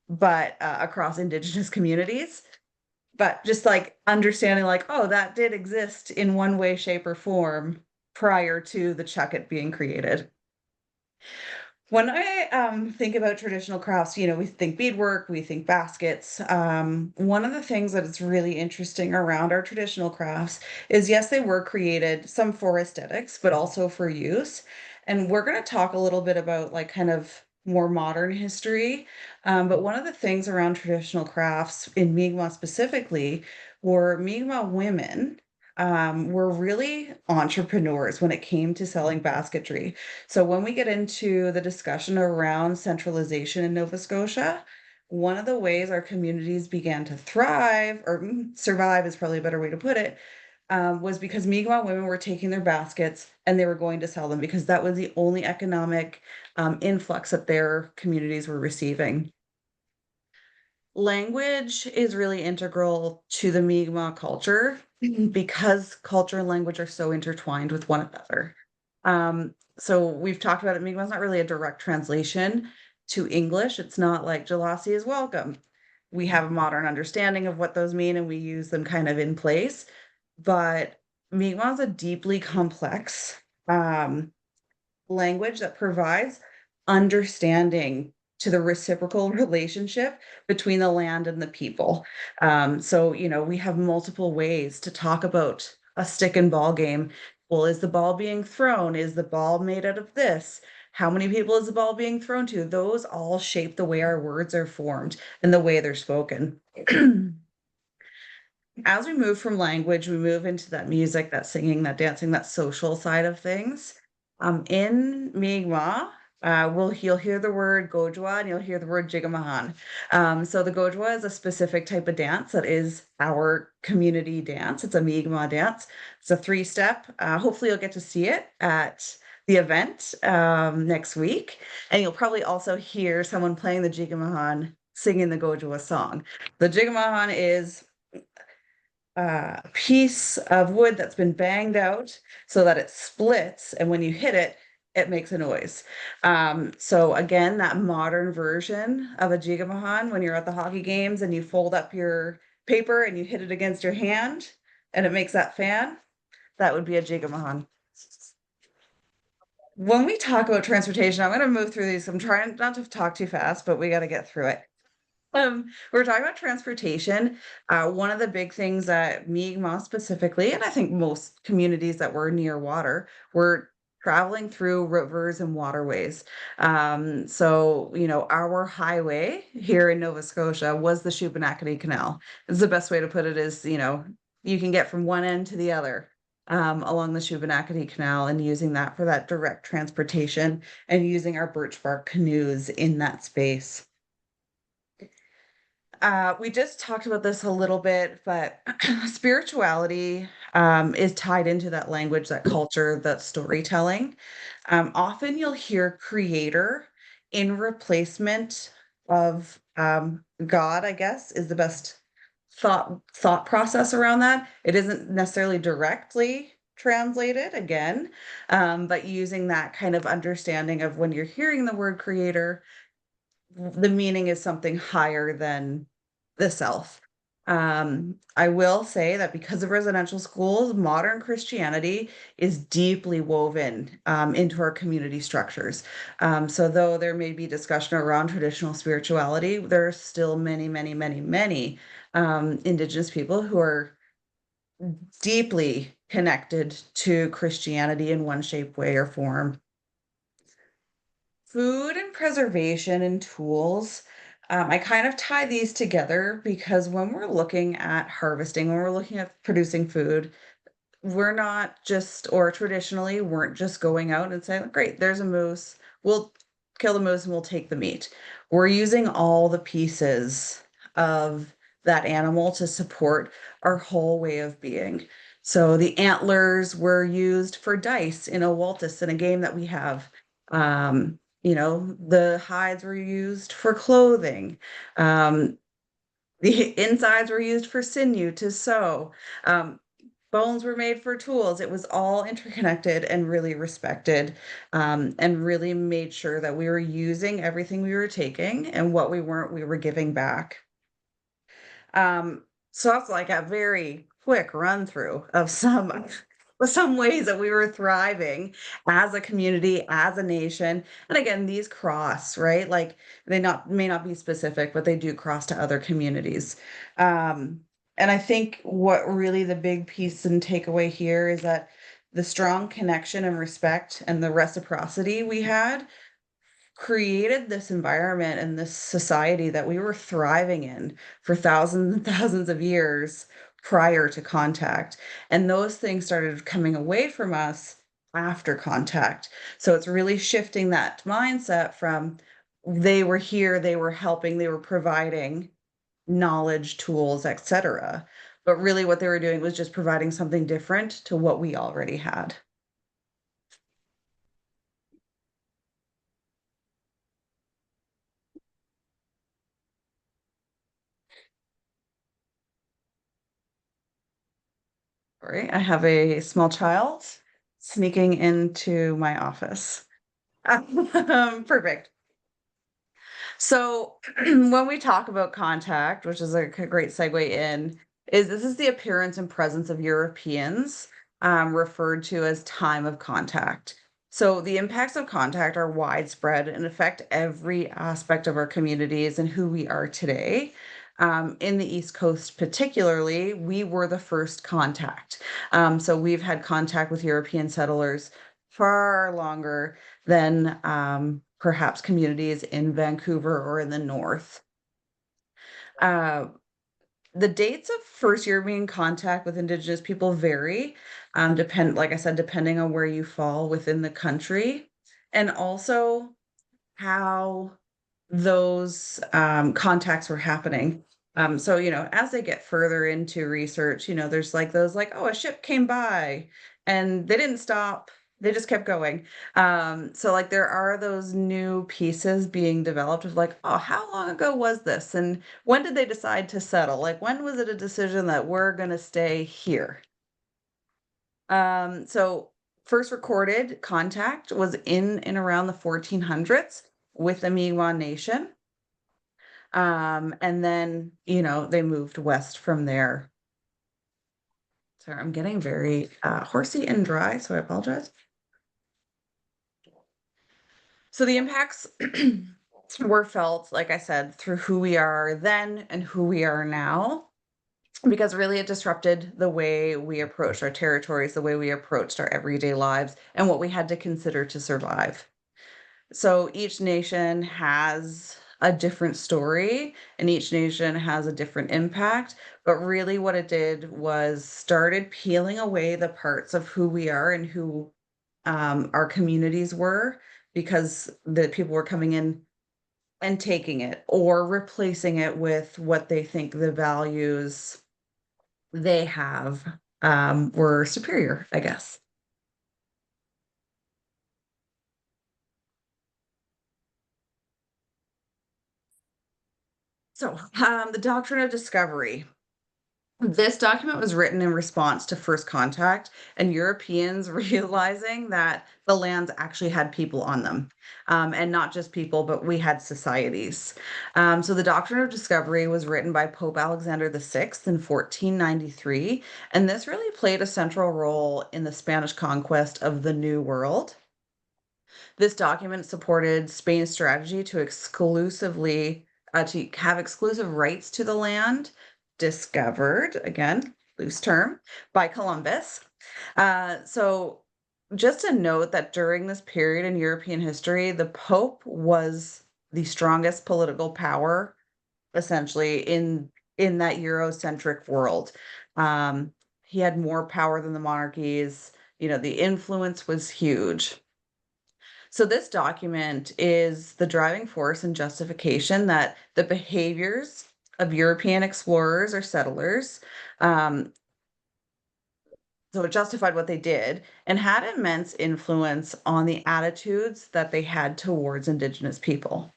but across Indigenous communities. But just like understanding like, oh, that did exist in one way, shape, or form prior to the chuck it being created. When I think about traditional crafts, we think beadwork, we think baskets. One of the things that is really interesting around our traditional crafts is yes, they were created some for aesthetics, but also for use. And we're going to talk a little bit about like kind of more modern history. But one of the things around traditional crafts in Mi'kmaq specifically were Mi'kmaq women were really entrepreneurs when it came to selling basketry. So when we get into the discussion around centralization in Nova Scotia, one of the ways our communities began to thrive or survive is probably a better way to put it, was because Mi'kmaq women were taking their baskets and they were going to sell them because that was the only economic influx that their communities were receiving. Language is really integral to the Mi'kmaq culture because culture and language are so intertwined with one another. So we've talked about it. Mi'kmaq's not really a direct translation to English. It's not like Jalasi is welcome. We have a modern understanding of what those mean and we use them kind of in place. But Mi'kmaq's a deeply complex language that provides understanding to the reciprocal relationship between the land and the people. So, we have multiple ways to talk about a stick and ball game. Well, is the ball being thrown? Is the ball made out of this? How many people is the ball being thrown to? Those all shape the way our words are formed and the way they're spoken. As we move from language, we move into that music, that singing, that dancing, that social side of things. In Mi'kmaq, you'll hear the word Gojwa and you'll hear the word Jigamahan. So the Gojwa is a specific type of dance that is our community dance. It's a Mi'kmaq dance. It's a 3-step. Hopefully you'll get to see it at the event next week. And you'll probably also hear someone playing the Jigamahan singing the Gojwa song. The Jigamahan is a piece of wood that's been banged out so that it splits, and when you hit it, it makes a noise. So again, that modern version of a jigamahan, when you're at the hockey games and you fold up your paper and you hit it against your hand and it makes that fan, that would be a jigamahan. When we talk about transportation, I'm going to move through these. I'm trying not to talk too fast, but we got to get through it. We're talking about transportation. One of the big things that Mi'kmaq specifically, and I think most communities that were near water, were traveling through rivers and waterways. So, our highway here in Nova Scotia was the Shubenacadie Canal. It's the best way to put it is, you can get from one end to the other along the Shubenacadie Canal and using that for that direct transportation and using our birch bark canoes in that space. We just talked about this a little bit, but spirituality is tied into that language, that culture, that storytelling. Often you'll hear creator in replacement of God, I guess, is the best thought process around that. It isn't necessarily directly translated again, but using that kind of understanding of when you're hearing the word creator, the meaning is something higher than the self. I will say that because of residential schools, modern Christianity is deeply woven into our community structures. So though there may be discussion around traditional spirituality, there are still many, many, many, many Indigenous people who are deeply connected to Christianity in one shape, way, or form. Food and preservation and tools. I kind of tie these together because when we're looking at harvesting, when we're looking at producing food, we're not just, or traditionally weren't just going out and saying, great, there's a moose. We'll kill the moose and we'll take the meat. We're using all the pieces of that animal to support our whole way of being. So the antlers were used for dice in a Waltus in a game that we have. The hides were used for clothing. The insides were used for sinew to sew. Um, Bones were made for tools. It was all interconnected and really respected, and really made sure that we were using everything we were taking, and what we weren't, we were giving back. So that's like a very quick run through of some ways that we were thriving as a community, as a nation. And again, these cross, right? Like they not may not be specific, but they do cross to other communities. And I think what really the big piece and takeaway here is that the strong connection and respect and the reciprocity we had created this environment and this society that we were thriving in for thousands and thousands of years prior to contact. And those things started coming away from us after contact. So it's really shifting that mindset from they were here, they were helping, they were providing knowledge, tools, etc. But really what they were doing was just providing something different to what we already had. Sorry, I have a small child sneaking into my office. Perfect. So when we talk about contact, which is a great segue in, is this is the appearance and presence of Europeans, referred to as time of contact. So the impacts of contact are widespread and affect every aspect of our communities and who we are today. In the East Coast, particularly, we were the first contact. So we've had contact with European settlers far longer than perhaps communities in Vancouver or in the north. Uh, the dates of first European contact with Indigenous people vary, like I said, depending on where you fall within the country, and also how those contacts were happening. So, as they get further into research, there's like those like, oh, a ship came by and they didn't stop. They just kept going. So like there are those new pieces being developed of like, oh, how long ago was this? And when did they decide to settle? Like when was it a decision that we're gonna stay here? So first recorded contact was in and around the 1400s with the Mi'kmaq Nation. And then, they moved west from there. Sorry, I'm getting very horsey and dry, so I apologize. So the impacts were felt, like I said, through who we are then and who we are now, because really it disrupted the way we approached our territories, the way we approached our everyday lives, and what we had to consider to survive. So each nation has a different story and each nation has a different impact. But really, what it did was started peeling away the parts of who we are and who our communities were, because the people were coming in and taking it or replacing it with what they think the values they have were superior, I guess. So the doctrine of discovery. This document was written in response to first contact and Europeans realizing that the lands actually had people on them. And not just people, but we had societies. So the Doctrine of Discovery was written by Pope Alexander VI in 1493, and this really played a central role in the Spanish conquest of the New World. This document supported Spain's strategy to have exclusive rights to the land discovered, again, loose term, by Columbus. So just a note that during this period in European history, the Pope was the strongest political power, essentially in that Eurocentric world. He had more power than the monarchies. The influence was huge. So this document is the driving force and justification that the behaviors of European explorers or settlers, um, so it justified what they did and had immense influence on the attitudes that they had towards Indigenous people.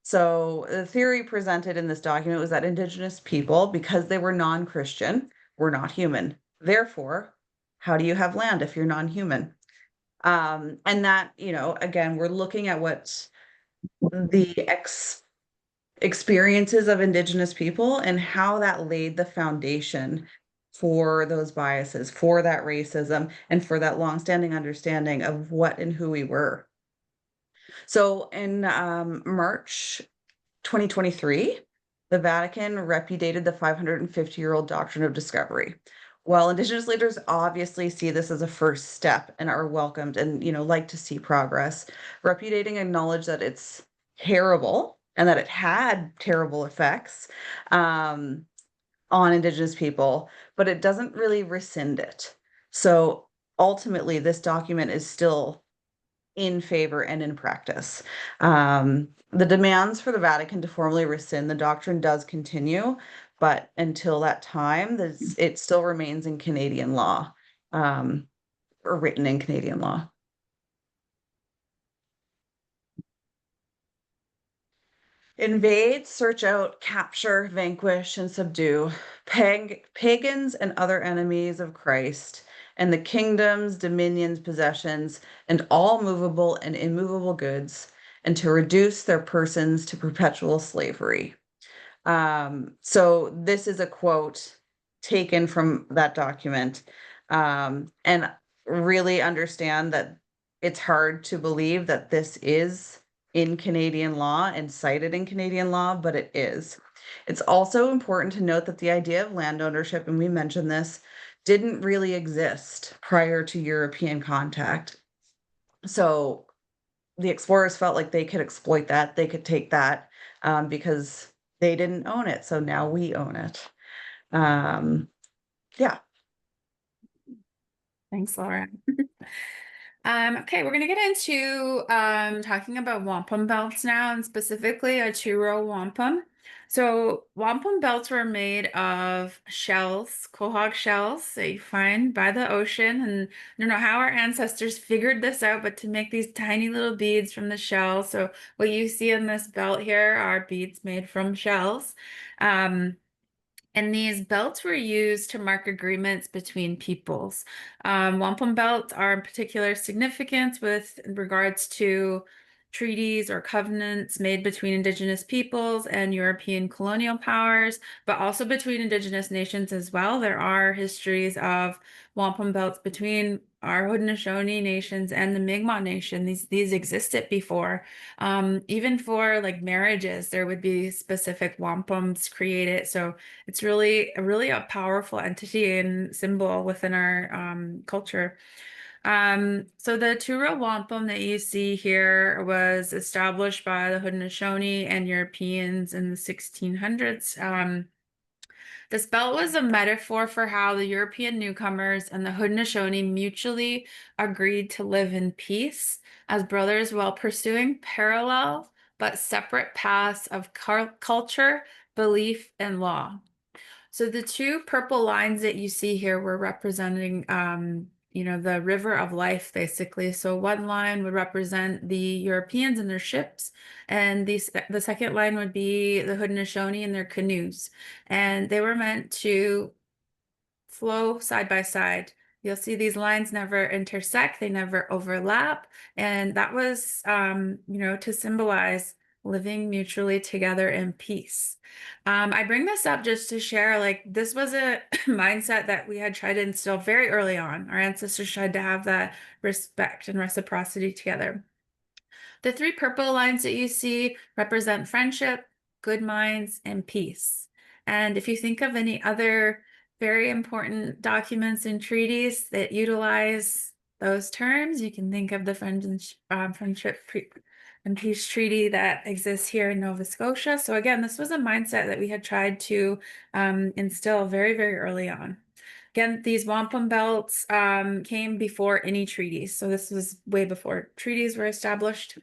So the theory presented in this document was that Indigenous people, because they were non-Christian, were not human. Therefore, how do you have land if you're non-human? And that, again, we're looking at what the experiences of Indigenous people and how that laid the foundation for those biases, for that racism, and for that longstanding understanding of what and who we were. So in March 2023, the Vatican repudiated the 550-year-old doctrine of discovery. While Indigenous leaders obviously see this as a first step and are welcomed and, like to see progress, repudiating acknowledge that it's terrible and that it had terrible effects on Indigenous people, but it doesn't really rescind it. So ultimately, this document is still in favor and in practice. The demands for the Vatican to formally rescind the doctrine does continue, but until that time, it still remains in Canadian law, or written in Canadian law. Invade, search out, capture, vanquish, and subdue pagans and other enemies of Christ, and the kingdoms, dominions, possessions, and all movable and immovable goods, and to reduce their persons to perpetual slavery. So this is a quote taken from that document, and really understand that it's hard to believe that this is in Canadian law and cited in Canadian law, but it is. It's also important to note that the idea of land ownership, and we mentioned this, didn't really exist prior to European contact. So the explorers felt like they could exploit that, they could take that, because they didn't own it. So now we own it. Yeah. Thanks, Laura. Okay, we're gonna get into talking about wampum belts now, and specifically a two-row wampum. So wampum belts were made of shells, quahog shells that you find by the ocean. And I don't know how our ancestors figured this out, but to make these tiny little beads from the shell. So what you see in this belt here are beads made from shells. And these belts were used to mark agreements between peoples. Wampum belts are in particular significance with regards to treaties or covenants made between Indigenous peoples and European colonial powers, but also between Indigenous nations as well. There are histories of wampum belts between our Haudenosaunee nations and the Mi'kmaq Nation. These existed before. Even for like marriages, there would be specific wampums created. So it's really a powerful entity and symbol within our culture. So the two-row wampum that you see here was established by the Haudenosaunee and Europeans in the 1600s. This belt was a metaphor for how the European newcomers and the Haudenosaunee mutually agreed to live in peace as brothers while pursuing parallel but separate paths of culture, belief, and law. So the two purple lines that you see here were representing, the river of life, basically. So one line would represent the Europeans and their ships, and the second line would be the Haudenosaunee and their canoes. And they were meant to flow side by side. You'll see these lines never intersect, they never overlap. And that was, to symbolize living mutually together in peace. I bring this up just to share, like, this was a mindset that we had tried to instill very early on. Our ancestors tried to have that respect and reciprocity together. The three purple lines that you see represent friendship, good minds, and peace. And if you think of any other very important documents and treaties that utilize those terms, you can think of the Friendship and Peace Treaty that exists here in Nova Scotia. So again, this was a mindset that we had tried to instill very, very early on. Again, these wampum belts came before any treaties. So this was way before treaties were established.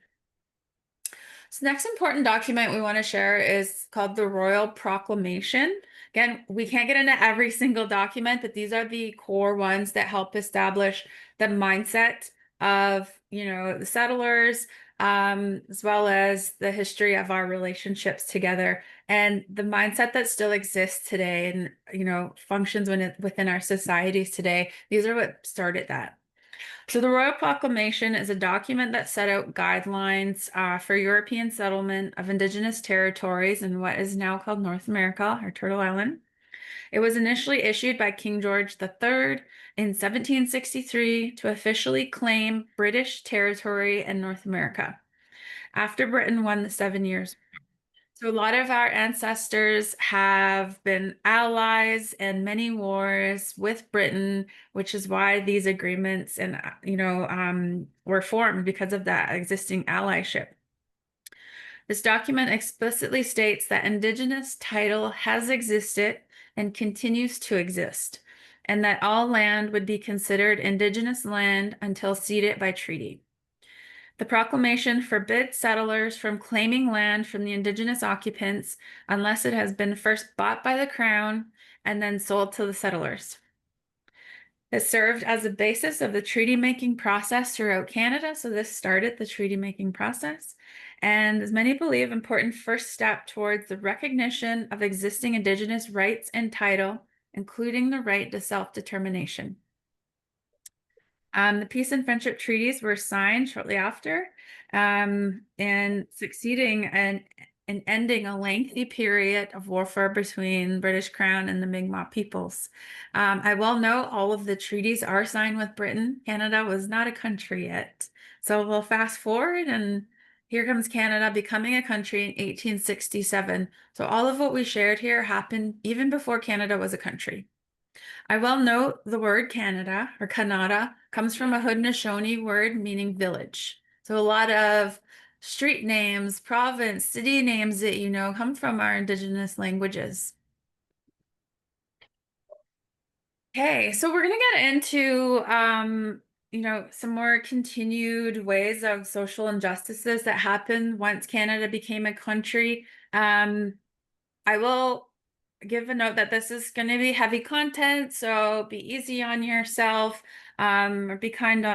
So next important document we want to share is called the Royal Proclamation. Again, we can't get into every single document, but these are the core ones that help establish the mindset of, the settlers, as well as the history of our relationships together and the mindset that still exists today and, functions within our societies today. These are what started that. So the Royal Proclamation is a document that set out guidelines for European settlement of Indigenous territories in what is now called North America, or Turtle Island. It was initially issued by King George III in 1763 to officially claim British territory in North America after Britain won the 7 Years' War. So a lot of our ancestors have been allies in many wars with Britain, which is why these agreements and were formed because of that existing allyship. This document explicitly states that Indigenous title has existed and continues to exist, and that all land would be considered Indigenous land until ceded by treaty. The proclamation forbids settlers from claiming land from the Indigenous occupants unless it has been first bought by the Crown and then sold to the settlers. It served as the basis of the treaty-making process throughout Canada, so this started the treaty-making process, and as many believe, important first step towards the recognition of existing Indigenous rights and title, including the right to self-determination. The peace and friendship treaties were signed shortly after, and succeeding and ending a lengthy period of warfare between British Crown and the Mi'kmaq peoples. I will note all of the treaties are signed with Britain. Canada was not a country yet. So we'll fast forward, and here comes Canada becoming a country in 1867. So all of what we shared here happened even before Canada was a country. I will note the word Canada or Canada comes from a Haudenosaunee word meaning village. So a lot of street names, province, city names that come from our Indigenous languages. Okay, so we're going to get into some more continued ways of social injustices that happened once Canada became a country. I will give a note that this is going to be heavy content, so be easy on yourself, or be kind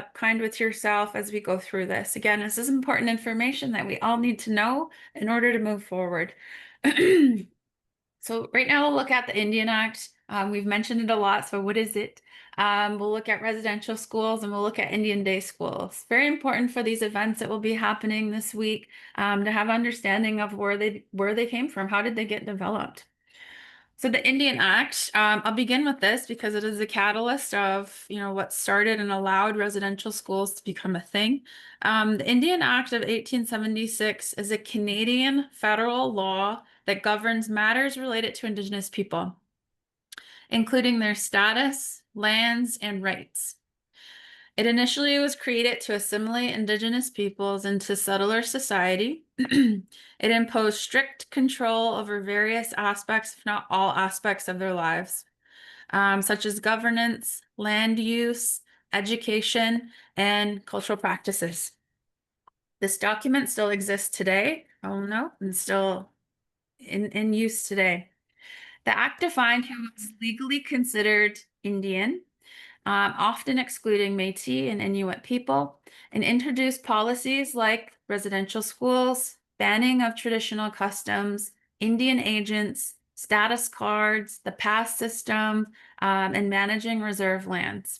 with yourself as we go through this. Again, this is important information that we all need to know in order to move forward. So right now we'll look at the Indian Act. We've mentioned it a lot, so what is it? We'll look at residential schools and we'll look at Indian Day schools. Very important for these events that will be happening this week, to have understanding of where they came from, how did they get developed. So the Indian Act, I'll begin with this because it is the catalyst of what started and allowed residential schools to become a thing. The Indian Act of 1876 is a Canadian federal law that governs matters related to Indigenous people, including their status, lands, and rights. It initially was created to assimilate Indigenous peoples into settler society. It imposed strict control over various aspects, if not all aspects of their lives, such as governance, land use, education, and cultural practices. This document still exists today, and still in use today. The Act defined who was legally considered Indian, often excluding Métis and Inuit people, and introduced policies like residential schools, banning of traditional customs, Indian agents, status cards, the pass system, and managing reserve lands.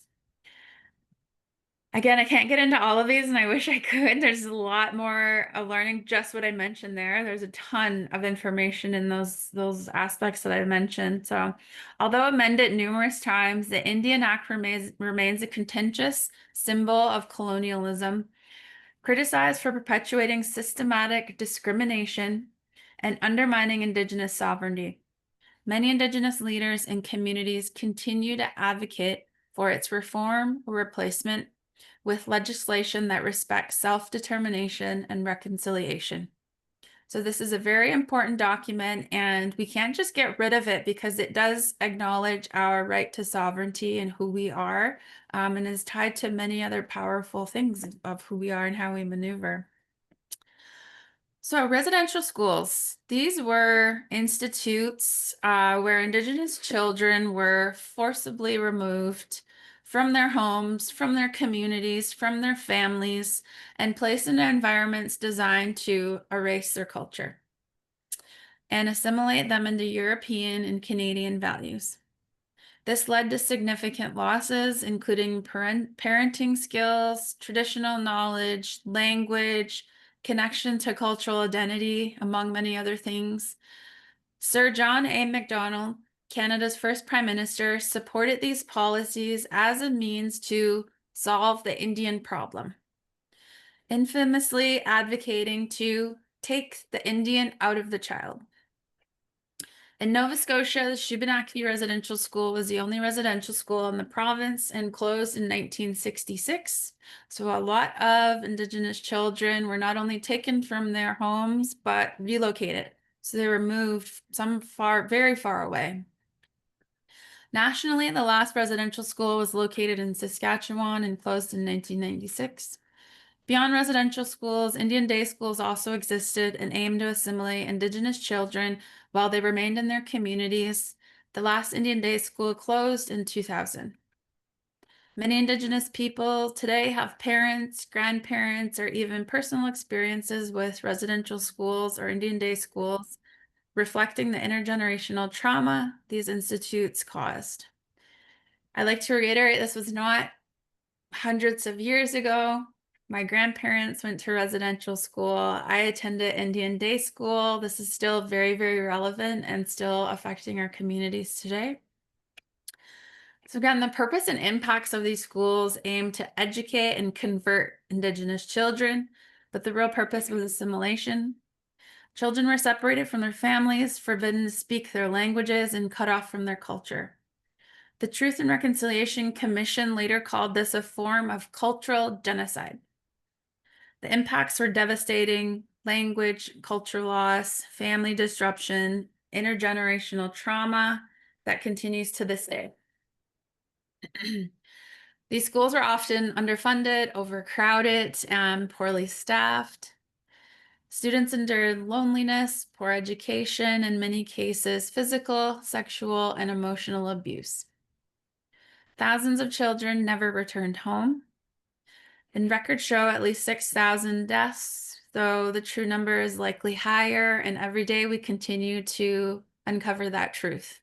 Again, I can't get into all of these, and I wish I could. There's a lot more of learning, just what I mentioned there. There's a ton of information in those aspects that I mentioned. So, although amended numerous times, the Indian Act remains a contentious symbol of colonialism, criticized for perpetuating systematic discrimination and undermining Indigenous sovereignty. Many Indigenous leaders and communities continue to advocate for its reform or replacement with legislation that respects self-determination and reconciliation. So this is a very important document, and we can't just get rid of it because it does acknowledge our right to sovereignty and who we are, and is tied to many other powerful things of who we are and how we maneuver. So residential schools, these were institutes where Indigenous children were forcibly removed from their homes, from their communities, from their families, and placed in environments designed to erase their culture and assimilate them into European and Canadian values. This led to significant losses, including parenting skills, traditional knowledge, language, connection to cultural identity, among many other things. Sir John A. Macdonald, Canada's first Prime Minister, supported these policies as a means to solve the Indian problem, infamously advocating to take the Indian out of the child. In Nova Scotia, the Shubenacadie Residential School was the only residential school in the province and closed in 1966. So a lot of Indigenous children were not only taken from their homes, but relocated. So they were moved, some very far away. Nationally, the last residential school was located in Saskatchewan and closed in 1996. Beyond residential schools, Indian day schools also existed and aimed to assimilate Indigenous children while they remained in their communities. The last Indian day school closed in 2000. Many Indigenous people today have parents, grandparents, or even personal experiences with residential schools or Indian day schools, reflecting the intergenerational trauma these institutes caused. I'd like to reiterate, this was not hundreds of years ago. My grandparents went to residential school. I attended Indian day school. This is still very, very relevant and still affecting our communities today. So again, the purpose and impacts of these schools aim to educate and convert Indigenous children, but the real purpose was assimilation. Children were separated from their families, forbidden to speak their languages, and cut off from their culture. The Truth and Reconciliation Commission later called this a form of cultural genocide. The impacts were devastating: language, culture loss, family disruption, intergenerational trauma that continues to this day. These schools are often underfunded, overcrowded, and poorly staffed. Students endured loneliness, poor education, in many cases, physical, sexual, and emotional abuse. Thousands of children never returned home. And records show at least 6,000 deaths, though the true number is likely higher, and every day we continue to uncover that truth.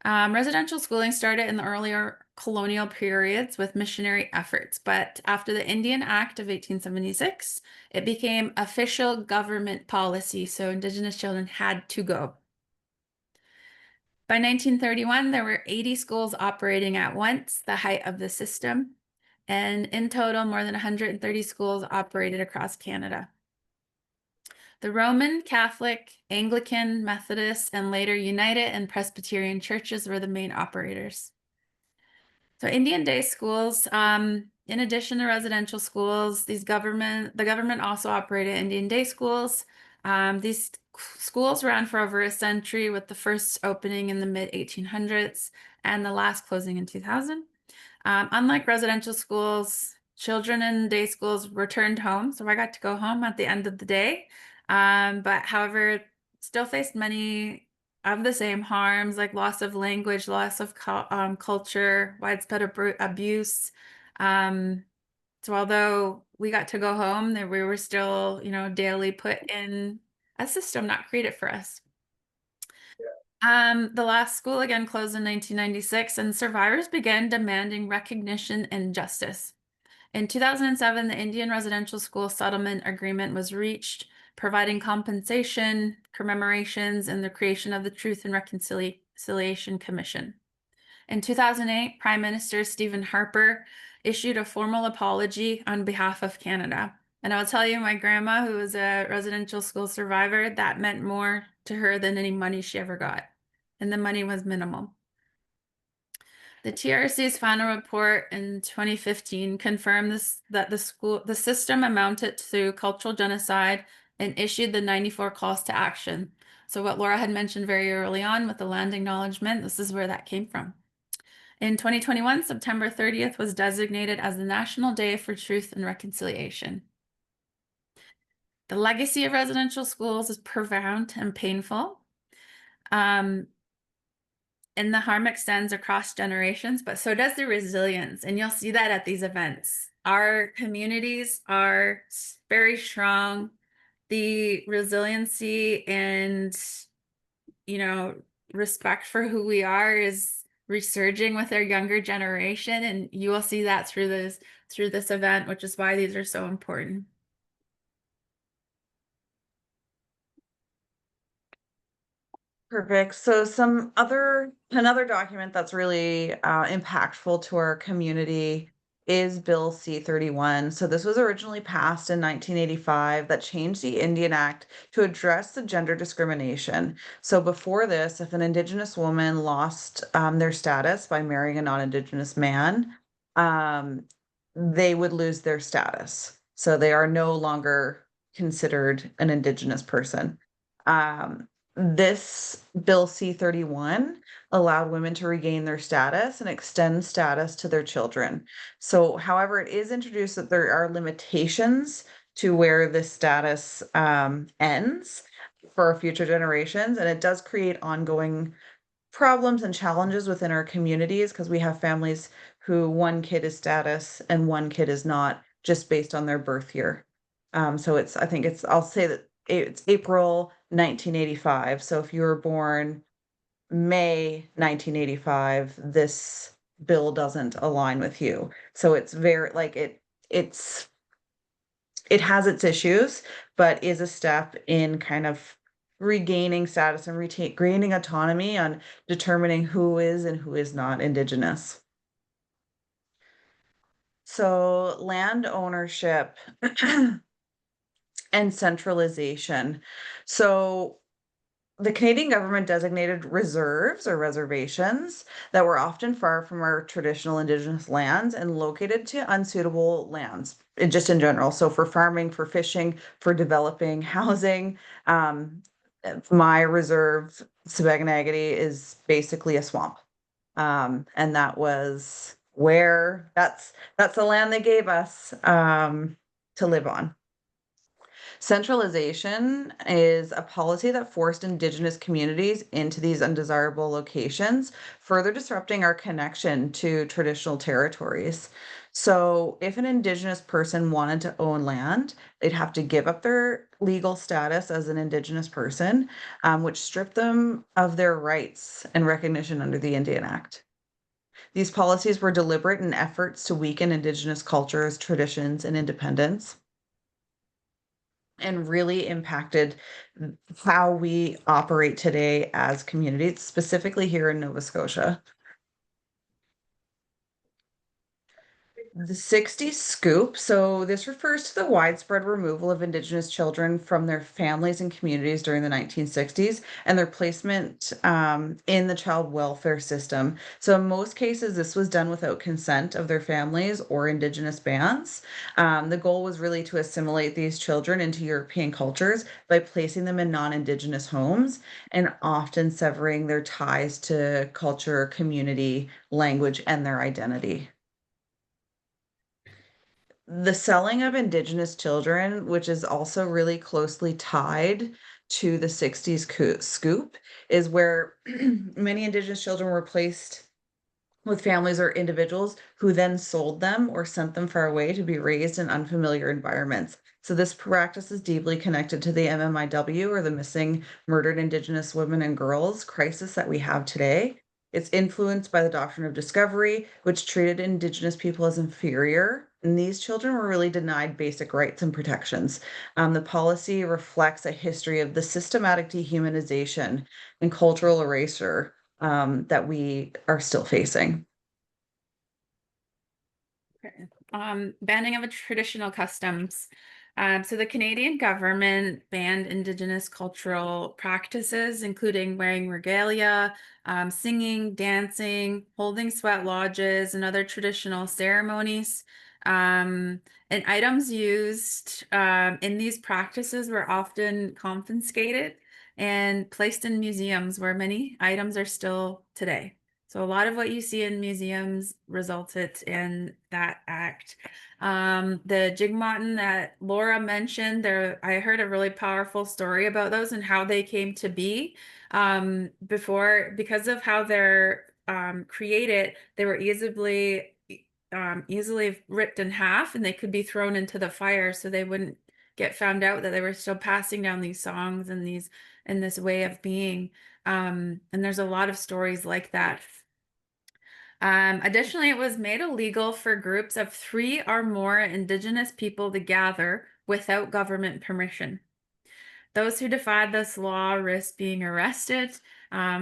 Residential schooling started in the earlier colonial periods with missionary efforts, but after the Indian Act of 1876, it became official government policy, so Indigenous children had to go. By 1931, there were 80 schools operating at once, the height of the system, and in total, more than 130 schools operated across Canada. The Roman, Catholic, Anglican, Methodist, and later United and Presbyterian churches were the main operators. So Indian day schools, in addition to residential schools, the government also operated Indian day schools. These schools ran for over a century, with the first opening in the mid-1800s and the last closing in 2000. Unlike residential schools, children in day schools returned home, so I got to go home at the end of the day. But however, still faced many of the same harms, like loss of language, loss of culture, widespread abuse. So although we got to go home, we were still, daily put in a system not created for us. The last school again closed in 1996, and survivors began demanding recognition and justice. In 2007, the Indian Residential School Settlement Agreement was reached, providing compensation, commemorations, and the creation of the Truth and Reconciliation Commission. In 2008, Prime Minister Stephen Harper issued a formal apology on behalf of Canada. And I'll tell you, my grandma, who was a residential school survivor, that meant more to her than any money she ever got. And the money was minimal. The TRC's final report in 2015 confirmed that the system amounted to cultural genocide and issued the 94 calls to action. So what Laura had mentioned very early on with the land acknowledgement, this is where that came from. In 2021, September 30th was designated as the National Day for Truth and Reconciliation. The legacy of residential schools is profound and painful. And the harm extends across generations, but so does the resilience. And you'll see that at these events. Our communities are very strong. The resiliency and, respect for who we are is resurging with our younger generation. And you will see that through this event, which is why these are so important. Perfect. So another document that's really impactful to our community is Bill C-31. So this was originally passed in 1985 that changed the Indian Act to address the gender discrimination. So before this, if an Indigenous woman lost their status by marrying a non-Indigenous man, they would lose their status. So they are no longer considered an Indigenous person. This Bill C-31 allowed women to regain their status and extend status to their children. So, however, it is introduced that there are limitations to where this status ends for future generations, and it does create ongoing problems and challenges within our communities because we have families who one kid is status and one kid is not, just based on their birth year. So I'll say that it's April 1985. So if you were born May 1985, this bill doesn't align with you. So it's very like it has its issues, but is a step in kind of regaining status and regaining autonomy on determining who is and who is not Indigenous. So land ownership and centralization. So the Canadian government designated reserves or reservations that were often far from our traditional Indigenous lands and located to unsuitable lands, just in general. So for farming, for fishing, for developing housing. My reserve, Sebaganagity, is basically a swamp. And that was where that's the land they gave us to live on. Centralization is a policy that forced Indigenous communities into these undesirable locations, further disrupting our connection to traditional territories. So, if an Indigenous person wanted to own land, they'd have to give up their legal status as an Indigenous person, which stripped them of their rights and recognition under the Indian Act. These policies were deliberate in efforts to weaken Indigenous cultures, traditions, and independence, and really impacted how we operate today as communities, specifically here in Nova Scotia. The 60s scoop. So this refers to the widespread removal of Indigenous children from their families and communities during the 1960s and their placement in the child welfare system. So in most cases, this was done without consent of their families or Indigenous bands. The goal was really to assimilate these children into European cultures by placing them in non-Indigenous homes and often severing their ties to culture, community, language, and their identity. The selling of Indigenous children, which is also really closely tied to the 60s scoop, is where many Indigenous children were placed with families or individuals who then sold them or sent them far away to be raised in unfamiliar environments. So this practice is deeply connected to the MMIW, or the Missing Murdered Indigenous Women and Girls crisis that we have today. It's influenced by the doctrine of discovery, which treated Indigenous people as inferior, and these children were really denied basic rights and protections. The policy reflects a history of the systematic dehumanization and cultural erasure that we are still facing. Banning of traditional customs. So the Canadian government banned Indigenous cultural practices, including wearing regalia, singing, dancing, holding sweat lodges, and other traditional ceremonies. And items used in these practices were often confiscated and placed in museums, where many items are still today. So a lot of what you see in museums resulted in that act. The Jigmotten that Laura mentioned, I heard a really powerful story about those and how they came to be. Because of how they're created, they were easily ripped in half, and they could be thrown into the fire so they wouldn't get found out that they were still passing down these songs and this way of being. And there's a lot of stories like that. Additionally, it was made illegal for groups of 3 or more Indigenous people to gather without government permission. Those who defied this law risked being arrested,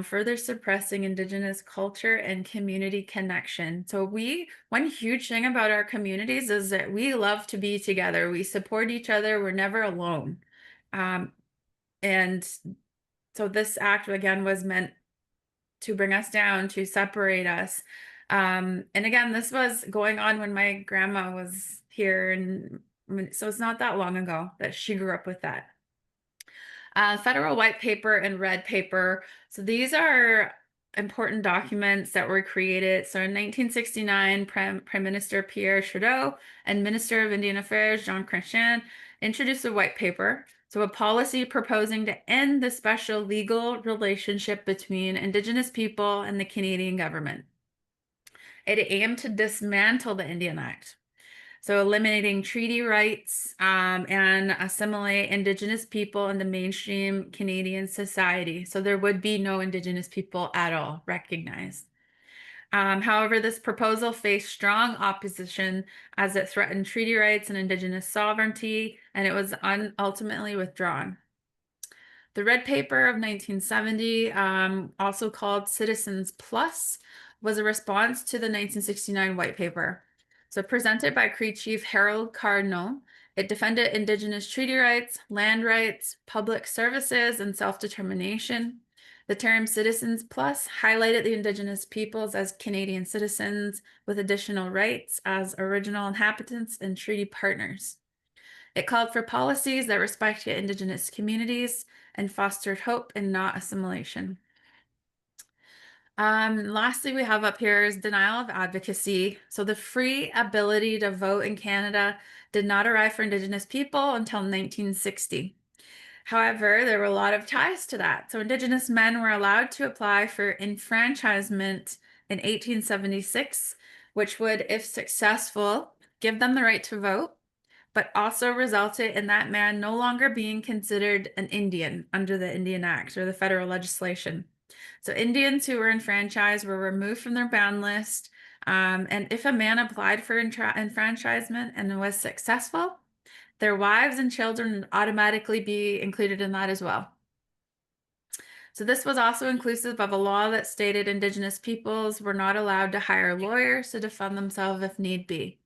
further suppressing Indigenous culture and community connection. So one huge thing about our communities is that we love to be together. We support each other. We're never alone. And so this act, again, was meant to bring us down, to separate us. And again, this was going on when my grandma was here, and so it's not that long ago that she grew up with that. Federal white paper and red paper. So these are important documents that were created. So in 1969, Prime Minister Pierre Trudeau and Minister of Indian Affairs Jean Chrétien introduced a white paper. So a policy proposing to end the special legal relationship between Indigenous people and the Canadian government. It aimed to dismantle the Indian Act. So eliminating treaty rights and assimilate Indigenous people into mainstream Canadian society. So there would be no Indigenous people at all recognized. However, this proposal faced strong opposition as it threatened treaty rights and Indigenous sovereignty, and it was ultimately withdrawn. The Red Paper of 1970, also called Citizens Plus, was a response to the 1969 White Paper. So presented by Cree Chief Harold Cardinal, it defended Indigenous treaty rights, land rights, public services, and self-determination. The term Citizens Plus highlighted the Indigenous peoples as Canadian citizens with additional rights as original inhabitants and treaty partners. It called for policies that respected Indigenous communities and fostered hope and not assimilation. Lastly, we have up here is denial of advocacy. So the free ability to vote in Canada did not arrive for Indigenous people until 1960. However, there were a lot of ties to that. So Indigenous men were allowed to apply for enfranchisement in 1876, which would, if successful, give them the right to vote, but also resulted in that man no longer being considered an Indian under the Indian Act or the federal legislation. So Indians who were enfranchised were removed from their ban list. And if a man applied for enfranchisement and was successful, their wives and children would automatically be included in that as well. So this was also inclusive of a law that stated Indigenous peoples were not allowed to hire lawyers to defend themselves if need be.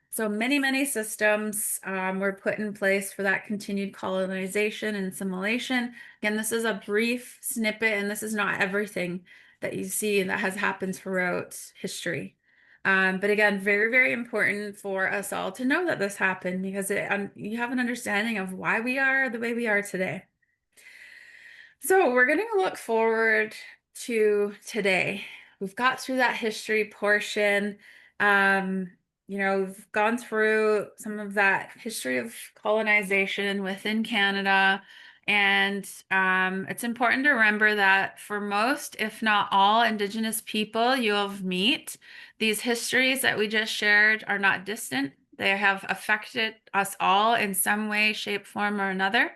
So many systems were put in place for that continued colonization and assimilation. Again, this is a brief snippet, and this is not everything that you see that has happened throughout history. But again, very important for us all to know that this happened, because you have an understanding of why we are the way we are today. So we're going to look forward to today. We've got through that history portion. We've gone through some of that history of colonization within Canada. And it's important to remember that for most, if not all, Indigenous people you'll meet, these histories that we just shared are not distant. They have affected us all in some way, shape, form, or another.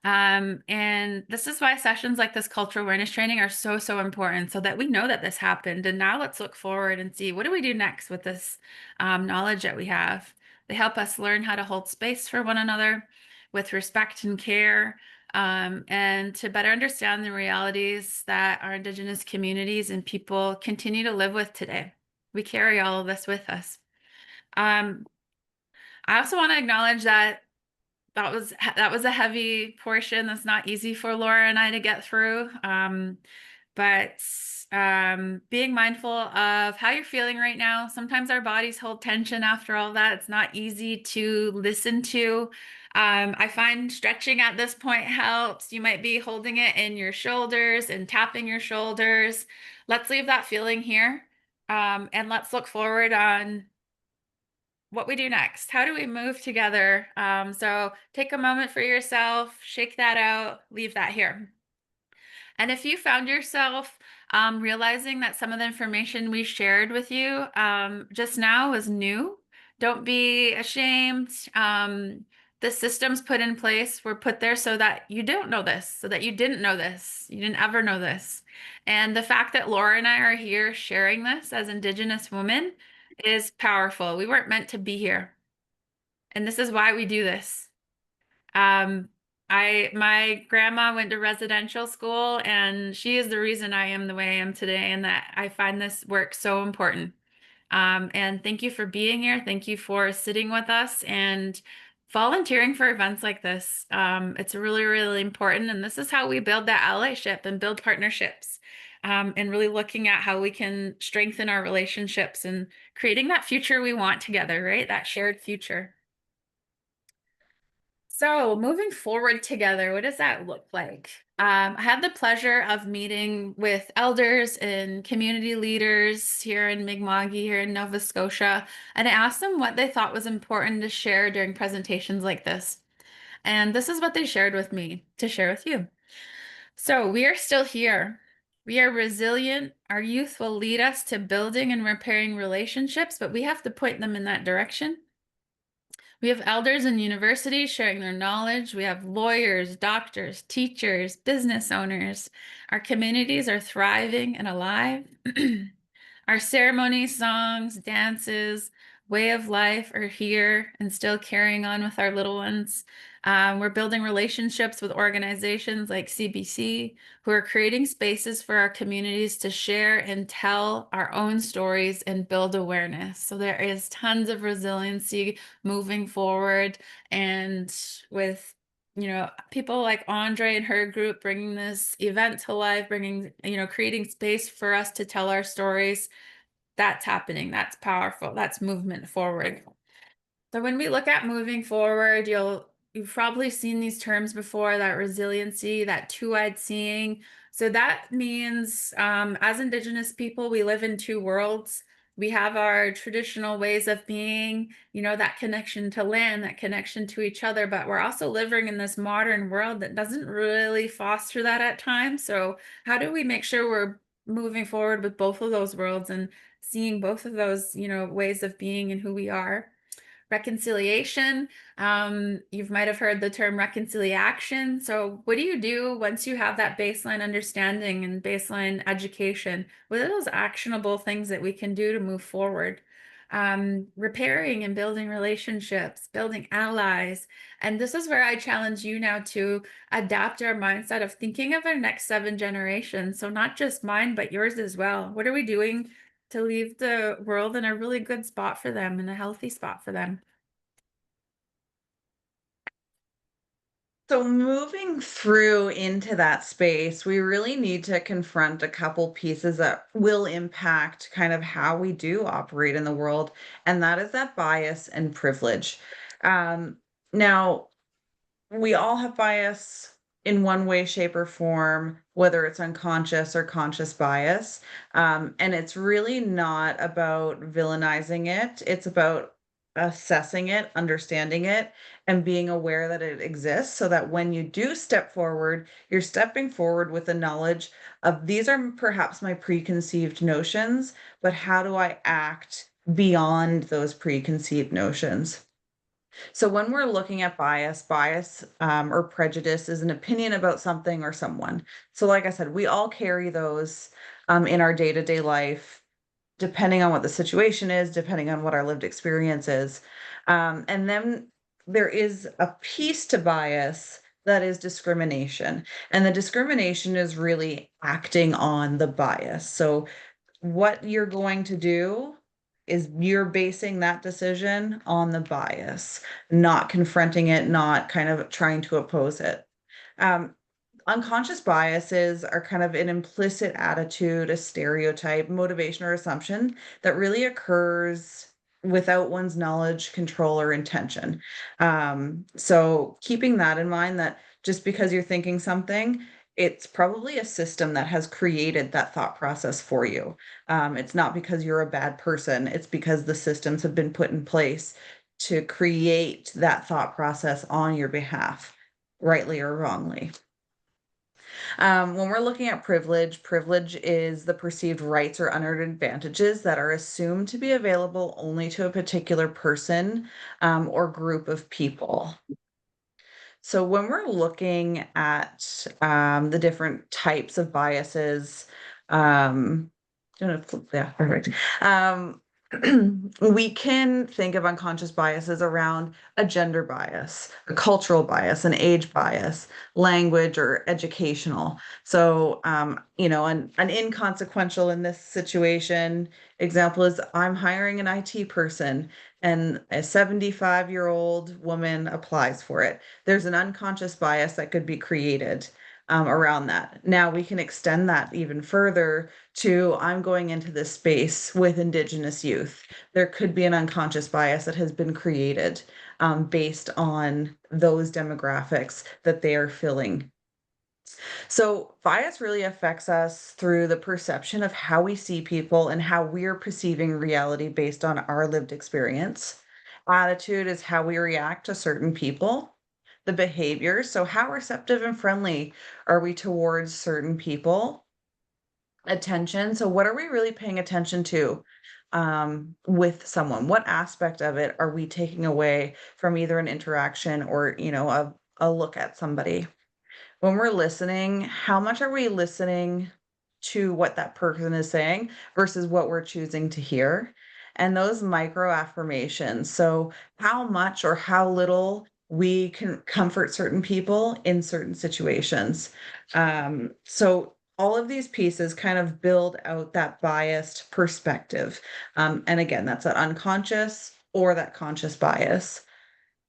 And this is why sessions like this cultural awareness training are so, so important so that we know that this happened. And now let's look forward and see what do we do next with this knowledge that we have. They help us learn how to hold space for one another with respect and care, and to better understand the realities that our Indigenous communities and people continue to live with today. We carry all of this with us. I also want to acknowledge that that was a heavy portion. That's not easy for Laura and I to get through. But being mindful of how you're feeling right now. Sometimes our bodies hold tension after all that. It's not easy to listen to. I find stretching at this point helps. You might be holding it in your shoulders and tapping your shoulders. Let's leave that feeling here. And let's look forward on what we do next. How do we move together? So take a moment for yourself, shake that out, leave that here. And if you found yourself realizing that some of the information we shared with you just now was new, don't be ashamed. The systems put in place were put there so that you don't know this, so that you didn't know this, you didn't ever know this. And the fact that Laura and I are here sharing this as Indigenous women is powerful. We weren't meant to be here. And this is why we do this. Um, my grandma went to residential school, and she is the reason I am the way I am today, and that I find this work so important. And thank you for being here. Thank you for sitting with us and volunteering for events like this. It's really, really important. And this is how we build that allyship and build partnerships, and really looking at how we can strengthen our relationships and creating that future we want together, right? That shared future. So moving forward together, what does that look like? I had the pleasure of meeting with elders and community leaders here in Mi'kma'ki, here in Nova Scotia, and I asked them what they thought was important to share during presentations like this. And this is what they shared with me to share with you. So we are still here. We are resilient. Our youth will lead us to building and repairing relationships, but we have to point them in that direction. We have elders in universities sharing their knowledge. We have lawyers, doctors, teachers, business owners. Our communities are thriving and alive. Our ceremonies, songs, dances, way of life are here and still carrying on with our little ones. We're building relationships with organizations like CBC who are creating spaces for our communities to share and tell our own stories and build awareness. So there is tons of resiliency moving forward, and with people like Andre and her group bringing this event to life, bringing, creating space for us to tell our stories. That's happening. That's powerful. That's movement forward. So when we look at moving forward, you've probably seen these terms before, that resiliency, that two-eyed seeing. So that means as Indigenous people, we live in two worlds. We have our traditional ways of being, that connection to land, that connection to each other, but we're also living in this modern world that doesn't really foster that at times. So how do we make sure we're moving forward with both of those worlds and seeing both of those, ways of being and who we are? Reconciliation. You might have heard the term reconciliation. So what do you do once you have that baseline understanding and baseline education? What are those actionable things that we can do to move forward? Repairing and building relationships, building allies. And this is where I challenge you now to adapt our mindset of thinking of our next 7 generations. So not just mine, but yours as well. What are we doing to leave the world in a really good spot for them and a healthy spot for them? So moving through into that space, we really need to confront a couple pieces that will impact kind of how we do operate in the world, and that is that bias and privilege. Now, we all have bias in one way, shape, or form, whether it's unconscious or conscious bias. And it's really not about villainizing it, it's about assessing it, understanding it, and being aware that it exists so that when you do step forward, you're stepping forward with the knowledge of these are perhaps my preconceived notions, but how do I act beyond those preconceived notions. So when we're looking at bias or prejudice is an opinion about something or someone. So like I said, we all carry those in our day-to-day life, depending on what the situation is, depending on what our lived experience is. And then there is a piece to bias that is discrimination. And the discrimination is really acting on the bias. So what you're going to do is you're basing that decision on the bias, not confronting it, not kind of trying to oppose it. Um, Unconscious biases are kind of an implicit attitude, a stereotype, motivation, or assumption that really occurs without one's knowledge, control, or intention. So keeping that in mind, that just because you're thinking something, it's probably a system that has created that thought process for you. It's not because you're a bad person, it's because the systems have been put in place to create that thought process on your behalf, rightly or wrongly. When we're looking at privilege, privilege is the perceived rights or unearned advantages that are assumed to be available only to a particular person or group of people. So when we're looking at the different types of biases, yeah, perfect. We can think of unconscious biases around a gender bias, a cultural bias, an age bias, language or educational. So, an inconsequential in this situation example is I'm hiring an IT person and a 75-year-old woman applies for it. There's an unconscious bias that could be created around that. Now we can extend that even further to I'm going into this space with Indigenous youth. There could be an unconscious bias that has been created based on those demographics that they are filling. So bias really affects us through the perception of how we see people and how we're perceiving reality based on our lived experience. Attitude is how we react to certain people. The behavior, so how receptive and friendly are we towards certain people? Attention, so what are we really paying attention to with someone? What aspect of it are we taking away from either an interaction or, a look at somebody? When we're listening, how much are we listening to what that person is saying versus what we're choosing to hear? And those micro affirmations. So, how much or how little we can comfort certain people in certain situations. So, all of these pieces kind of build out that biased perspective. And again, that's that unconscious or that conscious bias.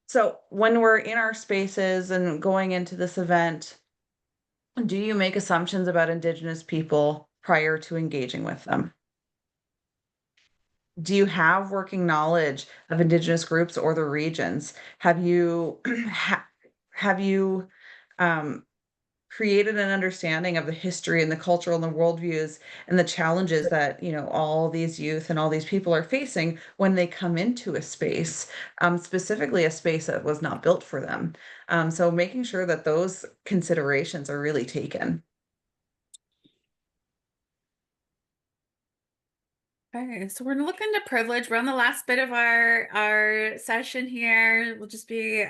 So, when we're in our spaces and going into this event, do you make assumptions about Indigenous people prior to engaging with them? Do you have working knowledge of Indigenous groups or the regions? Have you have you um, created an understanding of the history and the cultural and the worldviews and the challenges that all these youth and all these people are facing when they come into a space, specifically a space that was not built for them? So making sure that those considerations are really taken. Okay, so we're looking to privilege. We're on the last bit of our session here. We'll just be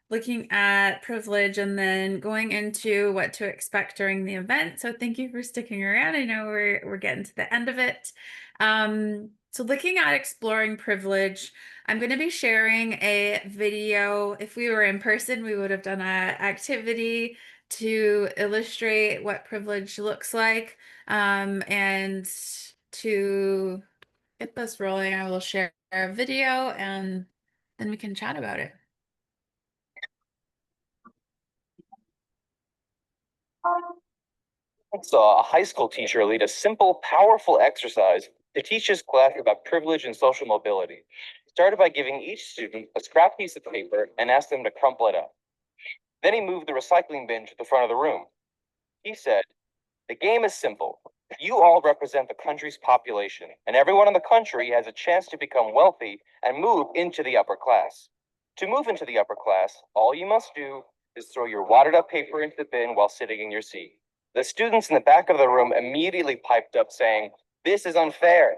looking at privilege and then going into what to expect during the event. So thank you for sticking around. I know we're getting to the end of it. So looking at exploring privilege, I'm going to be sharing a video. If we were in person, we would have done an activity to illustrate what privilege looks like. And to get this rolling, I will share a video and then we can chat about it. I saw a high school teacher lead a simple, powerful exercise to teach his class about privilege and social mobility. He started by giving each student a scrap piece of paper and asked them to crumple it up. Then he moved the recycling bin to the front of the room. He said, "The game is simple. You all represent the country's population, and everyone in the country has a chance to become wealthy and move into the upper class. To move into the upper class, all you must do is throw your wadded up paper into the bin while sitting in your seat." The students in the back of the room immediately piped up saying, "This is unfair."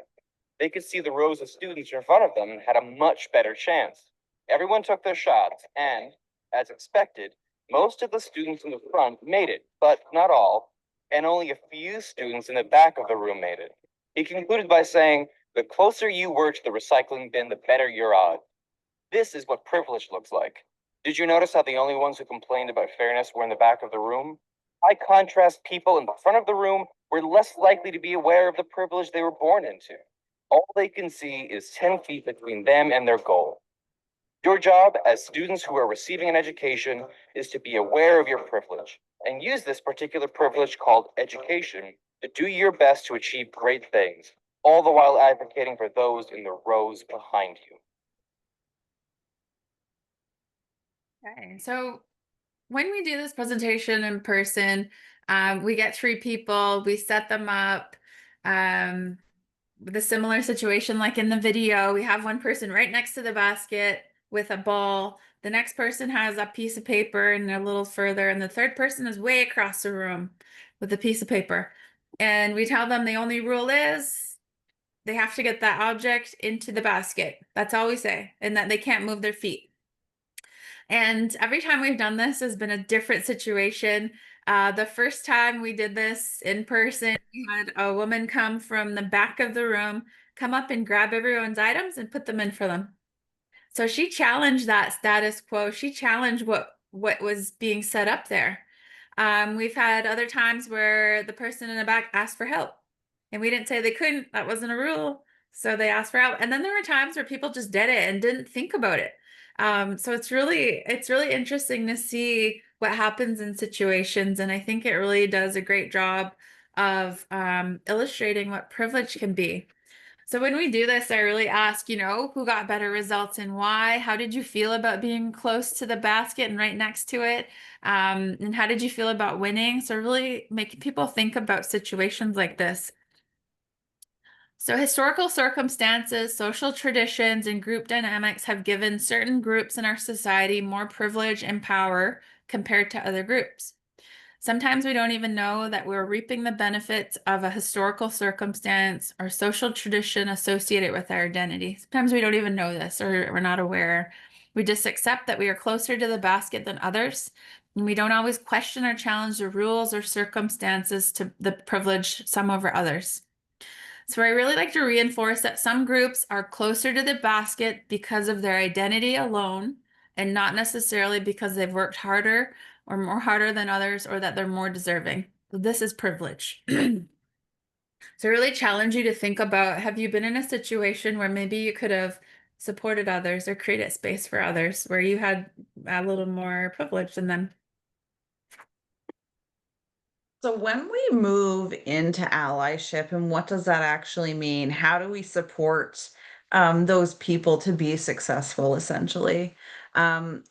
They could see the rows of students in front of them had a much better chance. Everyone took their shots, and, as expected, most of the students in the front made it, but not all, and only a few students in the back of the room made it. He concluded by saying, "The closer you were to the recycling bin, the better your odds." This is what privilege looks like. Did you notice how the only ones who complained about fairness were in the back of the room? By contrast, people in the front of the room were less likely to be aware of the privilege they were born into. All they can see is 10 feet between them and their goal. Your job as students who are receiving an education is to be aware of your privilege and use this particular privilege called education to do your best to achieve great things, all the while advocating for those in the rows behind you. Okay, so when we do this presentation in person, we get 3 people, we set them up with a similar situation like in the video. We have one person right next to the basket with a ball. The next person has a piece of paper and a little further, and the third person is way across the room with a piece of paper. And we tell them the only rule is they have to get that object into the basket. That's all we say, and that they can't move their feet. And every time we've done this has been a different situation. The first time we did this in person, we had a woman come from the back of the room, come up and grab everyone's items and put them in for them. So she challenged that status quo. She challenged what was being set up there. We've had other times where the person in the back asked for help, and we didn't say they couldn't. That wasn't a rule. So they asked for help. And then there were times where people just did it and didn't think about it. So it's really interesting to see what happens in situations. And I think it really does a great job of illustrating what privilege can be. So when we do this, I really ask, who got better results and why? How did you feel about being close to the basket and right next to it? And how did you feel about winning? So really making people think about situations like this. So historical circumstances, social traditions, and group dynamics have given certain groups in our society more privilege and power compared to other groups. Sometimes we don't even know that we're reaping the benefits of a historical circumstance or social tradition associated with our identity. Sometimes we don't even know this, or we're not aware. We just accept that we are closer to the basket than others, and we don't always question or challenge the rules or circumstances to the privilege some over others. So I really like to reinforce that some groups are closer to the basket because of their identity alone and not necessarily because they've worked harder or more harder than others or that they're more deserving. So this is privilege. So I really challenge you to think about, have you been in a situation where maybe you could have supported others or created space for others where you had a little more privilege than them? So when we move into allyship, and what does that actually mean? How do we support those people to be successful, essentially?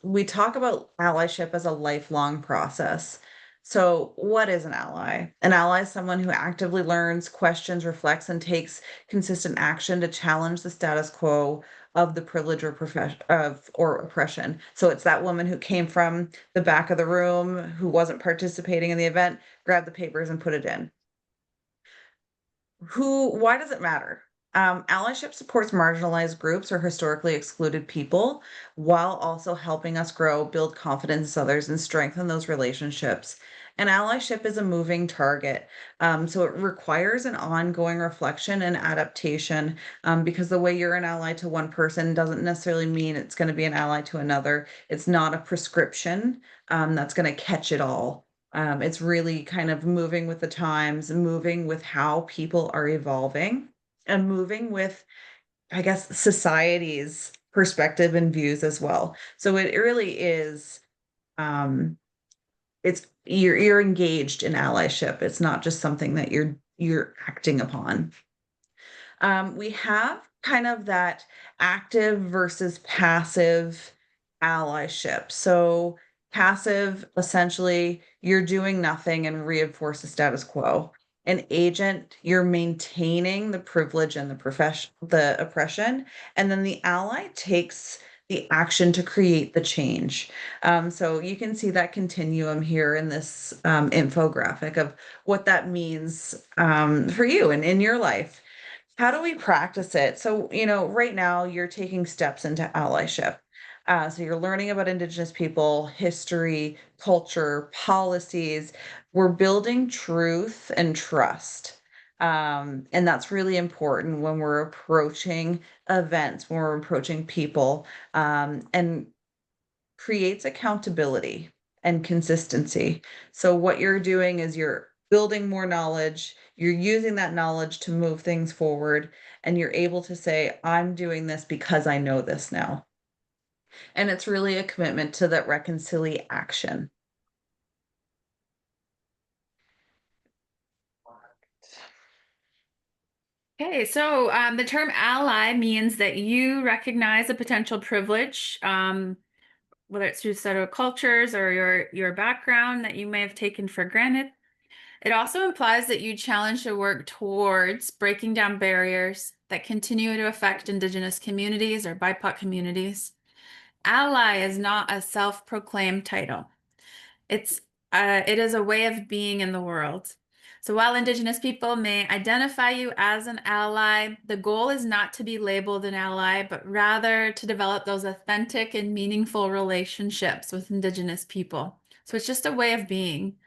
We talk about allyship as a lifelong process. So what is an ally? An ally is someone who actively learns, questions, reflects, and takes consistent action to challenge the status quo of the privilege or profession of or oppression. So it's that woman who came from the back of the room, who wasn't participating in the event, grab the papers and put it in. Why does it matter? Allyship supports marginalized groups or historically excluded people while also helping us grow, build confidence in others, and strengthen those relationships. And allyship is a moving target. So it requires an ongoing reflection and adaptation because the way you're an ally to one person doesn't necessarily mean it's going to be an ally to another. It's not a prescription that's going to catch it all. It's really kind of moving with the times, moving with how people are evolving, and moving with, I guess, society's perspective and views as well. So it really is, um, it's you're engaged in allyship. It's not just something that you're acting upon. We have kind of that active versus passive allyship. So passive, essentially, you're doing nothing and reinforce the status quo. An agent, you're maintaining the privilege and the oppression, and then the ally takes the action to create the change. So you can see that continuum here in this infographic of what that means for you and in your life. How do we practice it? So, right now you're taking steps into allyship. So you're learning about Indigenous people, history, culture, policies. We're building truth and trust. And that's really important when we're approaching events, when we're approaching people, and creates accountability and consistency. So what you're doing is you're building more knowledge, you're using that knowledge to move things forward, and you're able to say, I'm doing this because I know this now. And it's really a commitment to that reconciliation. Okay, so the term ally means that you recognize a potential privilege, whether it's through set of cultures or your background that you may have taken for granted. It also implies that you challenge to work towards breaking down barriers that continue to affect Indigenous communities or BIPOC communities. Ally is not a self-proclaimed title. It's it is a way of being in the world. So while Indigenous people may identify you as an ally, the goal is not to be labeled an ally, but rather to develop those authentic and meaningful relationships with Indigenous people. So it's just a way of being.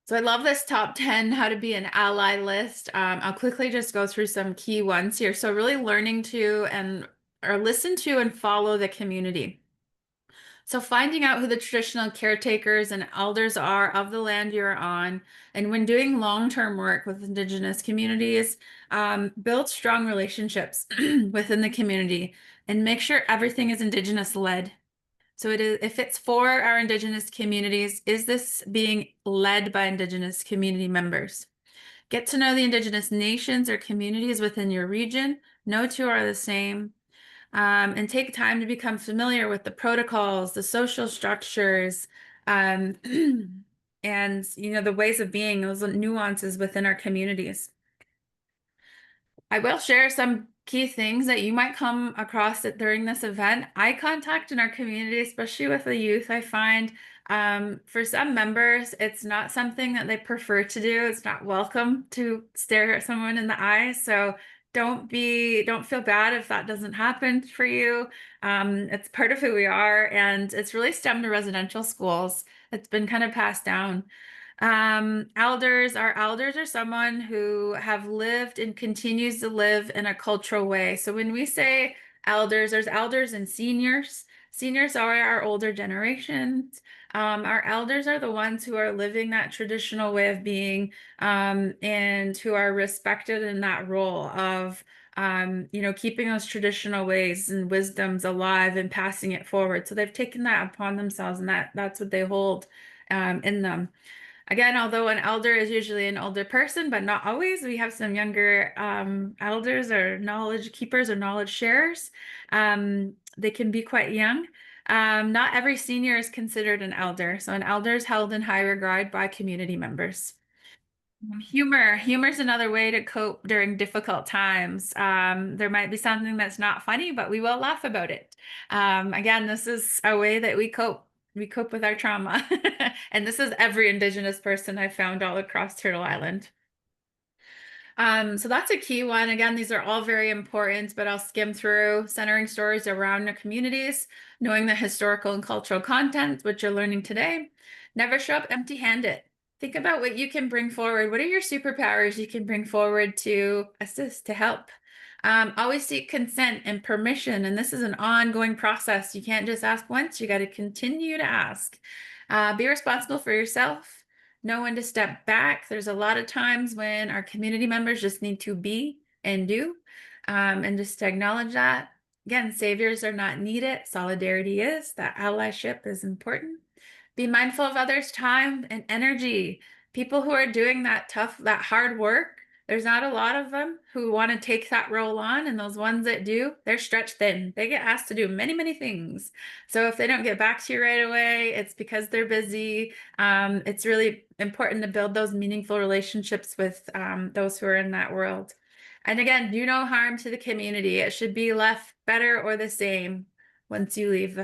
So I love this top 10 how to be an ally list. I'll quickly just go through some key ones here. So really learning to and or listen to and follow the community. So finding out who the traditional caretakers and elders are of the land you're on, and when doing long-term work with Indigenous communities, build strong relationships within the community and make sure everything is Indigenous led. So it is, if it's for our Indigenous communities, is this being led by Indigenous community members? Get to know the Indigenous nations or communities within your region. No two are the same. And take time to become familiar with the protocols, the social structures, um, and the ways of being, those nuances within our communities. I will share some key things that you might come across during this event. Eye contact in our community, especially with the youth, I find for some members, it's not something that they prefer to do. It's not welcome to stare at someone in the eye. So don't feel bad if that doesn't happen for you. It's part of who we are, and it's really stemmed to residential schools. It's been kind of passed down. Our elders are someone who have lived and continues to live in a cultural way. So when we say elders, there's elders and seniors. Seniors are our older generations. Our elders are the ones who are living that traditional way of being, and who are respected in that role of, keeping those traditional ways and wisdoms alive and passing it forward. So they've taken that upon themselves, and that's what they hold, in them. Again, although an elder is usually an older person, but not always, we have some younger elders or knowledge keepers or knowledge sharers. They can be quite young. Not every senior is considered an elder. So an elder is held in high regard by community members. Humor is another way to cope during difficult times. There might be something that's not funny, but we will laugh about it. Again, this is a way that we cope. We cope with our trauma. And this is every Indigenous person I've found all across Turtle Island. So that's a key one. Again, these are all very important, but I'll skim through centering stories around the communities, knowing the historical and cultural content, which you're learning today. Never show up empty-handed. Think about what you can bring forward. What are your superpowers you can bring forward to assist, to help? Always seek consent and permission, and this is an ongoing process. You can't just ask once, you got to continue to ask. Be responsible for yourself. Know when to step back. There's a lot of times when our community members just need to be and do, and just to acknowledge that. Again, saviors are not needed. Solidarity is. That allyship is important. Be mindful of others' time and energy. People who are doing that hard work, there's not a lot of them who want to take that role on. And those ones that do, they're stretched thin. They get asked to do many, many things. So if they don't get back to you right away, it's because they're busy. It's really important to build those meaningful relationships with those who are in that world. And again, do no harm to the community. It should be left better or the same once you leave.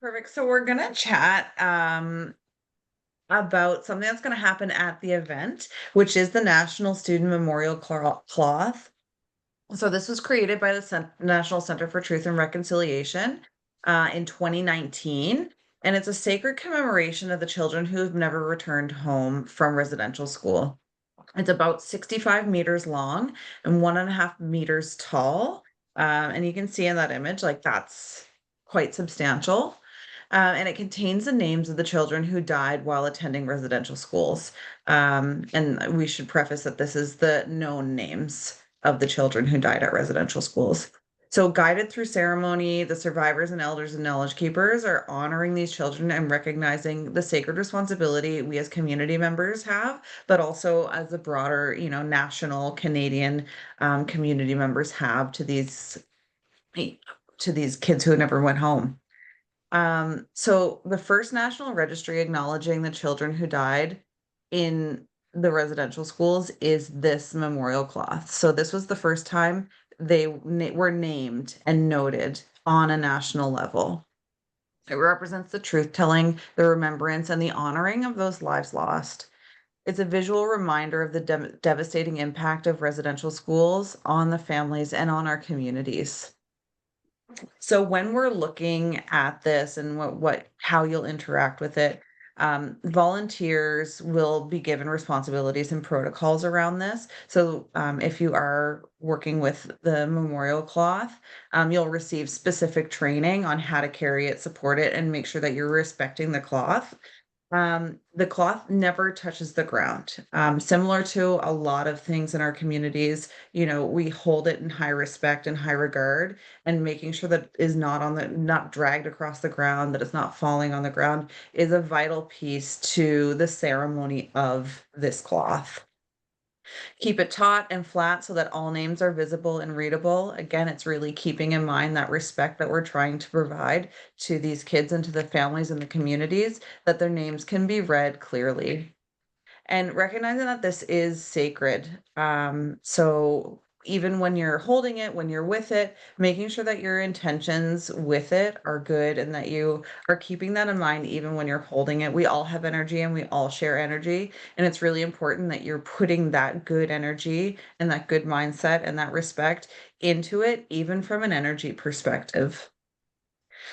Perfect. So we're gonna chat about something that's going to happen at the event, which is the National Student Memorial Cloth. So this was created by the National Center for Truth and Reconciliation in 2019. And it's a sacred commemoration of the children who have never returned home from residential school. It's about 65 meters long and 1.5 meters tall. And you can see in that image, like that's quite substantial. And it contains the names of the children who died while attending residential schools. And we should preface that this is the known names of the children who died at residential schools. So, guided through ceremony, the survivors and elders and knowledge keepers are honoring these children and recognizing the sacred responsibility we as community members have, but also as the broader, national Canadian community members have to these kids who never went home. So the first national registry acknowledging the children who died in the residential schools is this memorial cloth. So this was the first time they were named and noted on a national level. It represents the truth telling, the remembrance, and the honoring of those lives lost. It's a visual reminder of the devastating impact of residential schools on the families and on our communities. So when we're looking at this and how you'll interact with it, volunteers will be given responsibilities and protocols around this. So if you are working with the memorial cloth, you'll receive specific training on how to carry it, support it, and make sure that you're respecting the cloth. The cloth never touches the ground. Similar to a lot of things in our communities, we hold it in high respect and high regard, and making sure that it is not dragged across the ground, that it's not falling on the ground is a vital piece to the ceremony of this cloth. Keep it taut and flat so that all names are visible and readable. Again, it's really keeping in mind that respect that we're trying to provide to these kids and to the families and the communities, that their names can be read clearly. And recognizing that this is sacred. So even when you're holding it, when you're with it, making sure that your intentions with it are good and that you are keeping that in mind even when you're holding it. We all have energy and we all share energy. And it's really important that you're putting that good energy and that good mindset and that respect into it, even from an energy perspective.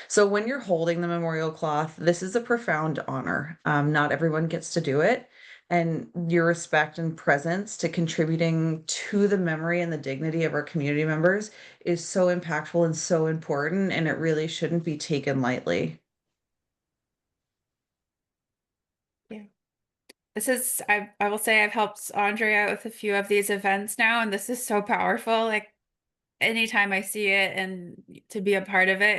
So when you're holding the memorial cloth, this is a profound honor. Not everyone gets to do it. And your respect and presence to contributing to the memory and the dignity of our community members is so impactful and so important, and it really shouldn't be taken lightly. Yeah. I will say I've helped Andre out with a few of these events now, and this is so powerful. Like anytime I see it and to be a part of it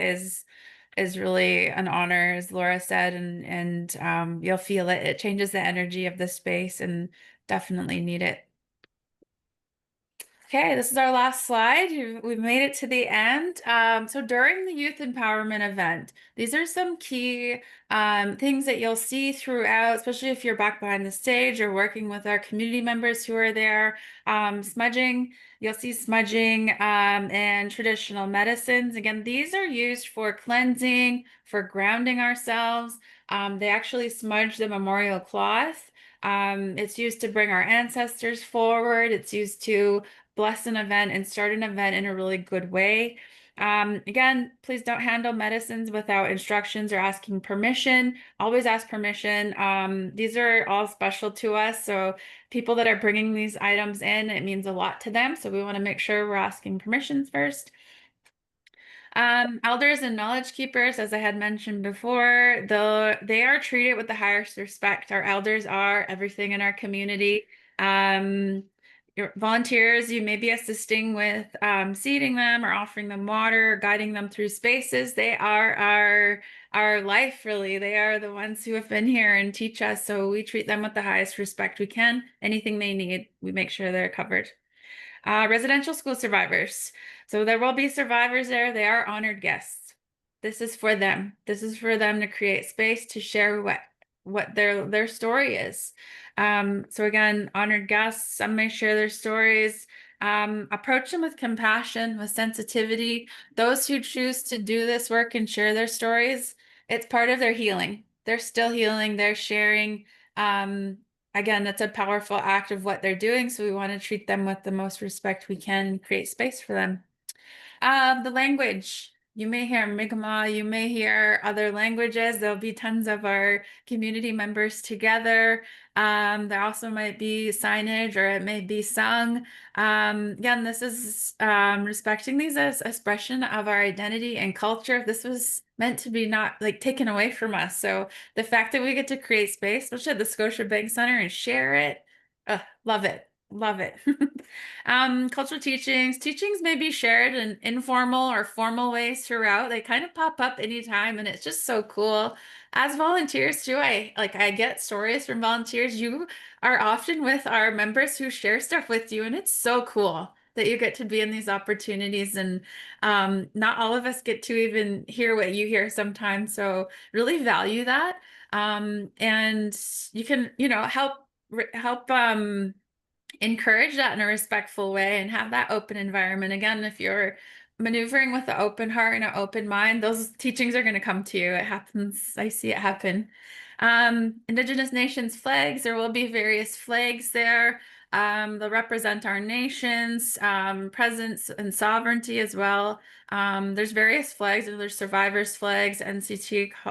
is really an honor, as Laura said, and you'll feel it. It changes the energy of the space and definitely need it. Okay, this is our last slide. We've made it to the end. So during the youth empowerment event, these are some key things that you'll see throughout, especially if you're back behind the stage or working with our community members who are there. Smudging, you'll see smudging and traditional medicines. Again, these are used for cleansing, for grounding ourselves. They actually smudge the memorial cloth. It's used to bring our ancestors forward. It's used to bless an event and start an event in a really good way. Again, please don't handle medicines without instructions or asking permission. Always ask permission. These are all special to us. So people that are bringing these items in, it means a lot to them. So we want to make sure we're asking permissions first. Elders and knowledge keepers, as I had mentioned before, though they are treated with the highest respect. Our elders are everything in our community. Your volunteers, you may be assisting with seating them or offering them water, or guiding them through spaces. They are our life, really. They are the ones who have been here and teach us. So we treat them with the highest respect we can. Anything they need, we make sure they're covered. Residential school survivors. So there will be survivors there. They are honored guests. This is for them. This is for them to create space to share what their story is. So again, honored guests, some may share their stories. Approach them with compassion, with sensitivity. Those who choose to do this work and share their stories, it's part of their healing. They're still healing, they're sharing. Again, that's a powerful act of what they're doing, so we want to treat them with the most respect we can and create space for them. The language. You may hear Mi'kmaq, you may hear other languages. There'll be tons of our community members together. There also might be signage or it may be sung. Again, this is respecting these as expression of our identity and culture. This was meant to be not like taken away from us. So the fact that we get to create space, especially at the Scotiabank Center, and share it, love it. Love it. Cultural teachings may be shared in informal or formal ways throughout. They kind of pop up anytime, and it's just so cool. As volunteers too, I get stories from volunteers. You are often with our members who share stuff with you, and it's so cool that you get to be in these opportunities. And not all of us get to even hear what you hear sometimes. So really value that. And you can, help encourage that in a respectful way and have that open environment. Again, if you're maneuvering with an open heart and an open mind, those teachings are going to come to you. It happens. I see it happen. Indigenous nations flags, there will be various flags there. They'll represent our nations, presence and sovereignty as well. There's various flags. There's survivors flags, NCTR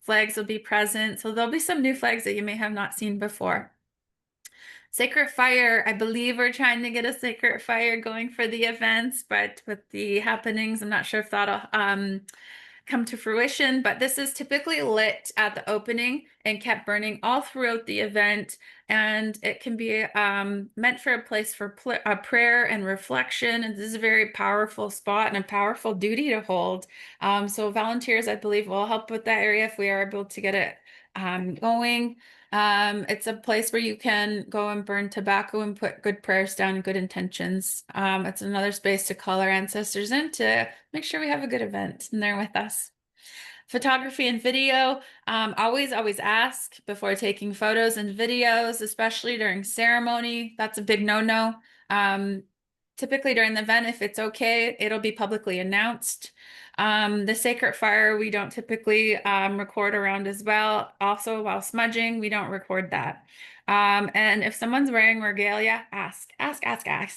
flags will be present. So there'll be some new flags that you may have not seen before. Sacred Fire, I believe we're trying to get a Sacred Fire going for the events, but with the happenings, I'm not sure if that'll come to fruition, but this is typically lit at the opening and kept burning all throughout the event. And it can be meant for a place for prayer and reflection. And this is a very powerful spot and a powerful duty to hold. So volunteers, I believe, will help with that area if we are able to get it going. It's a place where you can go and burn tobacco and put good prayers down and good intentions. It's another space to call our ancestors in to make sure we have a good event and they're with us. Photography and video, always ask before taking photos and videos, especially during ceremony. That's a big no-no. Typically during the event, if it's okay, it'll be publicly announced. The Sacred Fire, we don't typically record around as well. Also, while smudging, we don't record that. And if someone's wearing regalia, ask.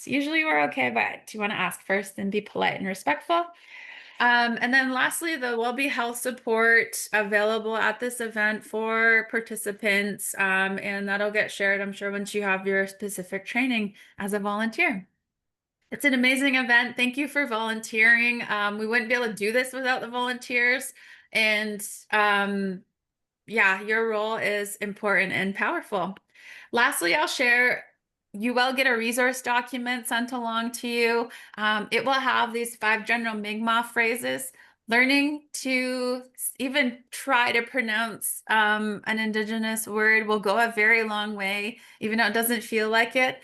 Usually we're okay, but you want to ask first and be polite and respectful. And then lastly, there will be health support available at this event for participants, and that'll get shared, I'm sure, once you have your specific training as a volunteer. It's an amazing event. Thank you for volunteering. We wouldn't be able to do this without the volunteers. And yeah, your role is important and powerful. Lastly, I'll share, you will get a resource document sent along to you. It will have these 5 general Mi'kmaq phrases. Learning to even try to pronounce an Indigenous word will go a very long way, even though it doesn't feel like it.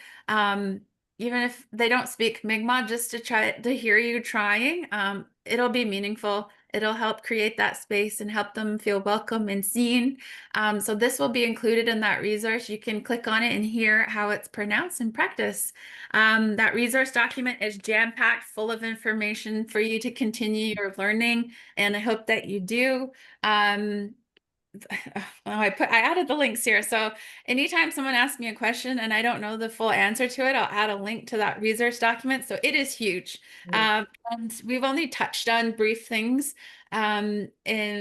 Even if they don't speak Mi'kmaq, just to try to hear you trying, it'll be meaningful. It'll help create that space and help them feel welcome and seen. So this will be included in that resource. You can click on it and hear how it's pronounced and practice. That resource document is jam-packed full of information for you to continue your learning, and I hope that you do. I added the links here. So anytime someone asks me a question and I don't know the full answer to it, I'll add a link to that resource document. So it is huge. And we've only touched on brief things. And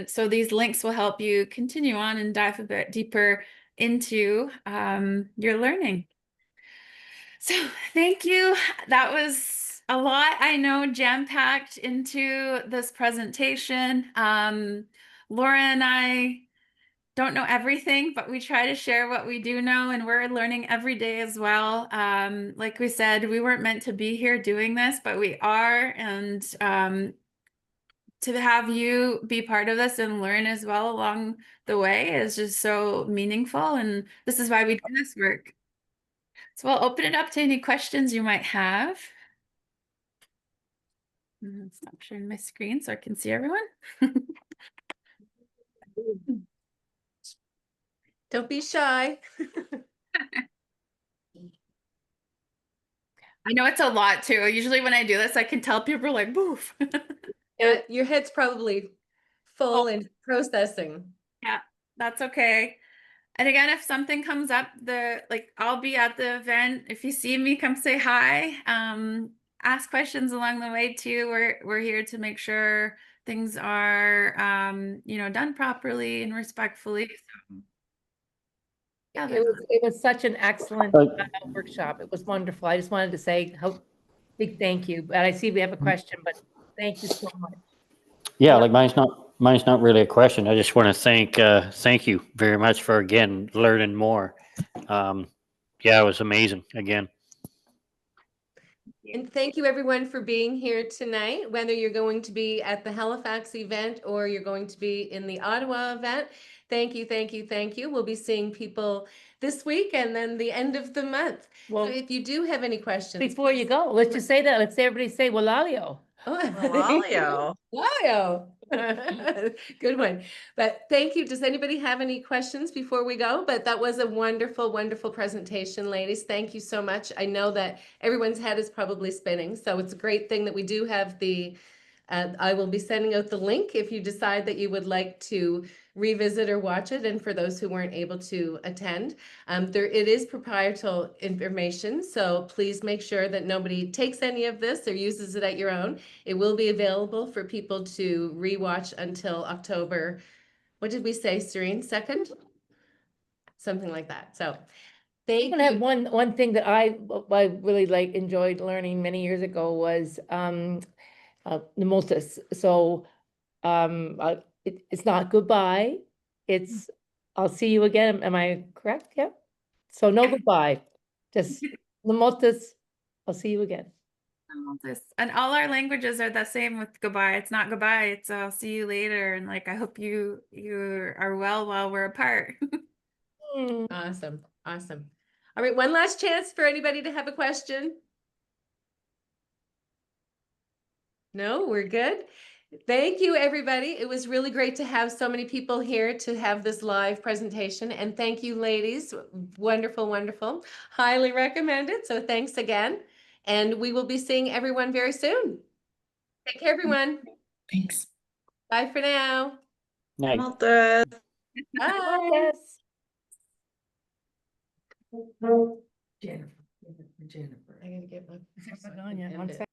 so these links will help you continue on and dive a bit deeper into your learning. So thank you. That was a lot, I know, jam-packed into this presentation. Laura and I don't know everything, but we try to share what we do know, and we're learning every day as well. Like we said, we weren't meant to be here doing this, but we are, and to have you be part of this and learn as well along the way is just so meaningful, and this is why we do this work. So I'll open it up to any questions you might have. Stop sharing my screen so I can see everyone. Don't be shy. I know it's a lot too. Usually when I do this, I can tell people like, boof. Your head's probably full and processing. Yeah, that's okay. And again, if something comes up, I'll be at the event. If you see me, come say hi. Ask questions along the way too. We're here to make sure things are done properly and respectfully. So, yeah, It was such an excellent workshop. It was wonderful. I just wanted to say how big thank you. But I see we have a question, but thank you so much. Yeah, like mine's not really a question. I just want to thank you very much for again learning more. Yeah, it was amazing again. And thank you everyone for being here tonight, whether you're going to be at the Halifax event or you're going to be in the Ottawa event. Thank you, thank you, thank you. We'll be seeing people this week and then the end of the month. Well, So if you do have any questions. before you go, let's just say that. Let's everybody say Walalio. Walalio. Walalio. Good one. But thank you. Does anybody have any questions before we go? But that was a wonderful, wonderful presentation, ladies. Thank you so much. I know that everyone's head is probably spinning, so it's a great thing that we do have the I will be sending out the link if you decide that you would like to revisit or watch it. And for those who weren't able to attend, it is proprietary information. So please make sure that nobody takes any of this or uses it at your own. It will be available for people to rewatch until October. What did we say, Serene? 2nd? Something like that. So thank I'm gonna have you. one thing that I really enjoyed learning many years ago was Nemultis. So it's not goodbye. It's I'll see you again. Am I correct? Yeah. So no goodbye. Just Nemultis. I'll see you again. and all our languages are the same with goodbye. It's not goodbye. It's I'll see you later. And I hope you are well while we're apart. Awesome. Awesome. All right. One last chance for anybody to have a question. No, we're good. Thank you, everybody. It was really great to have so many people here to have this live presentation. And thank you, ladies. Wonderful, wonderful. Highly recommended. So thanks again. And we will be seeing everyone very soon. Take care, everyone. Thanks. Bye for now. Night. Malta. Bye. Yes. Jennifer. I gotta get my. One second.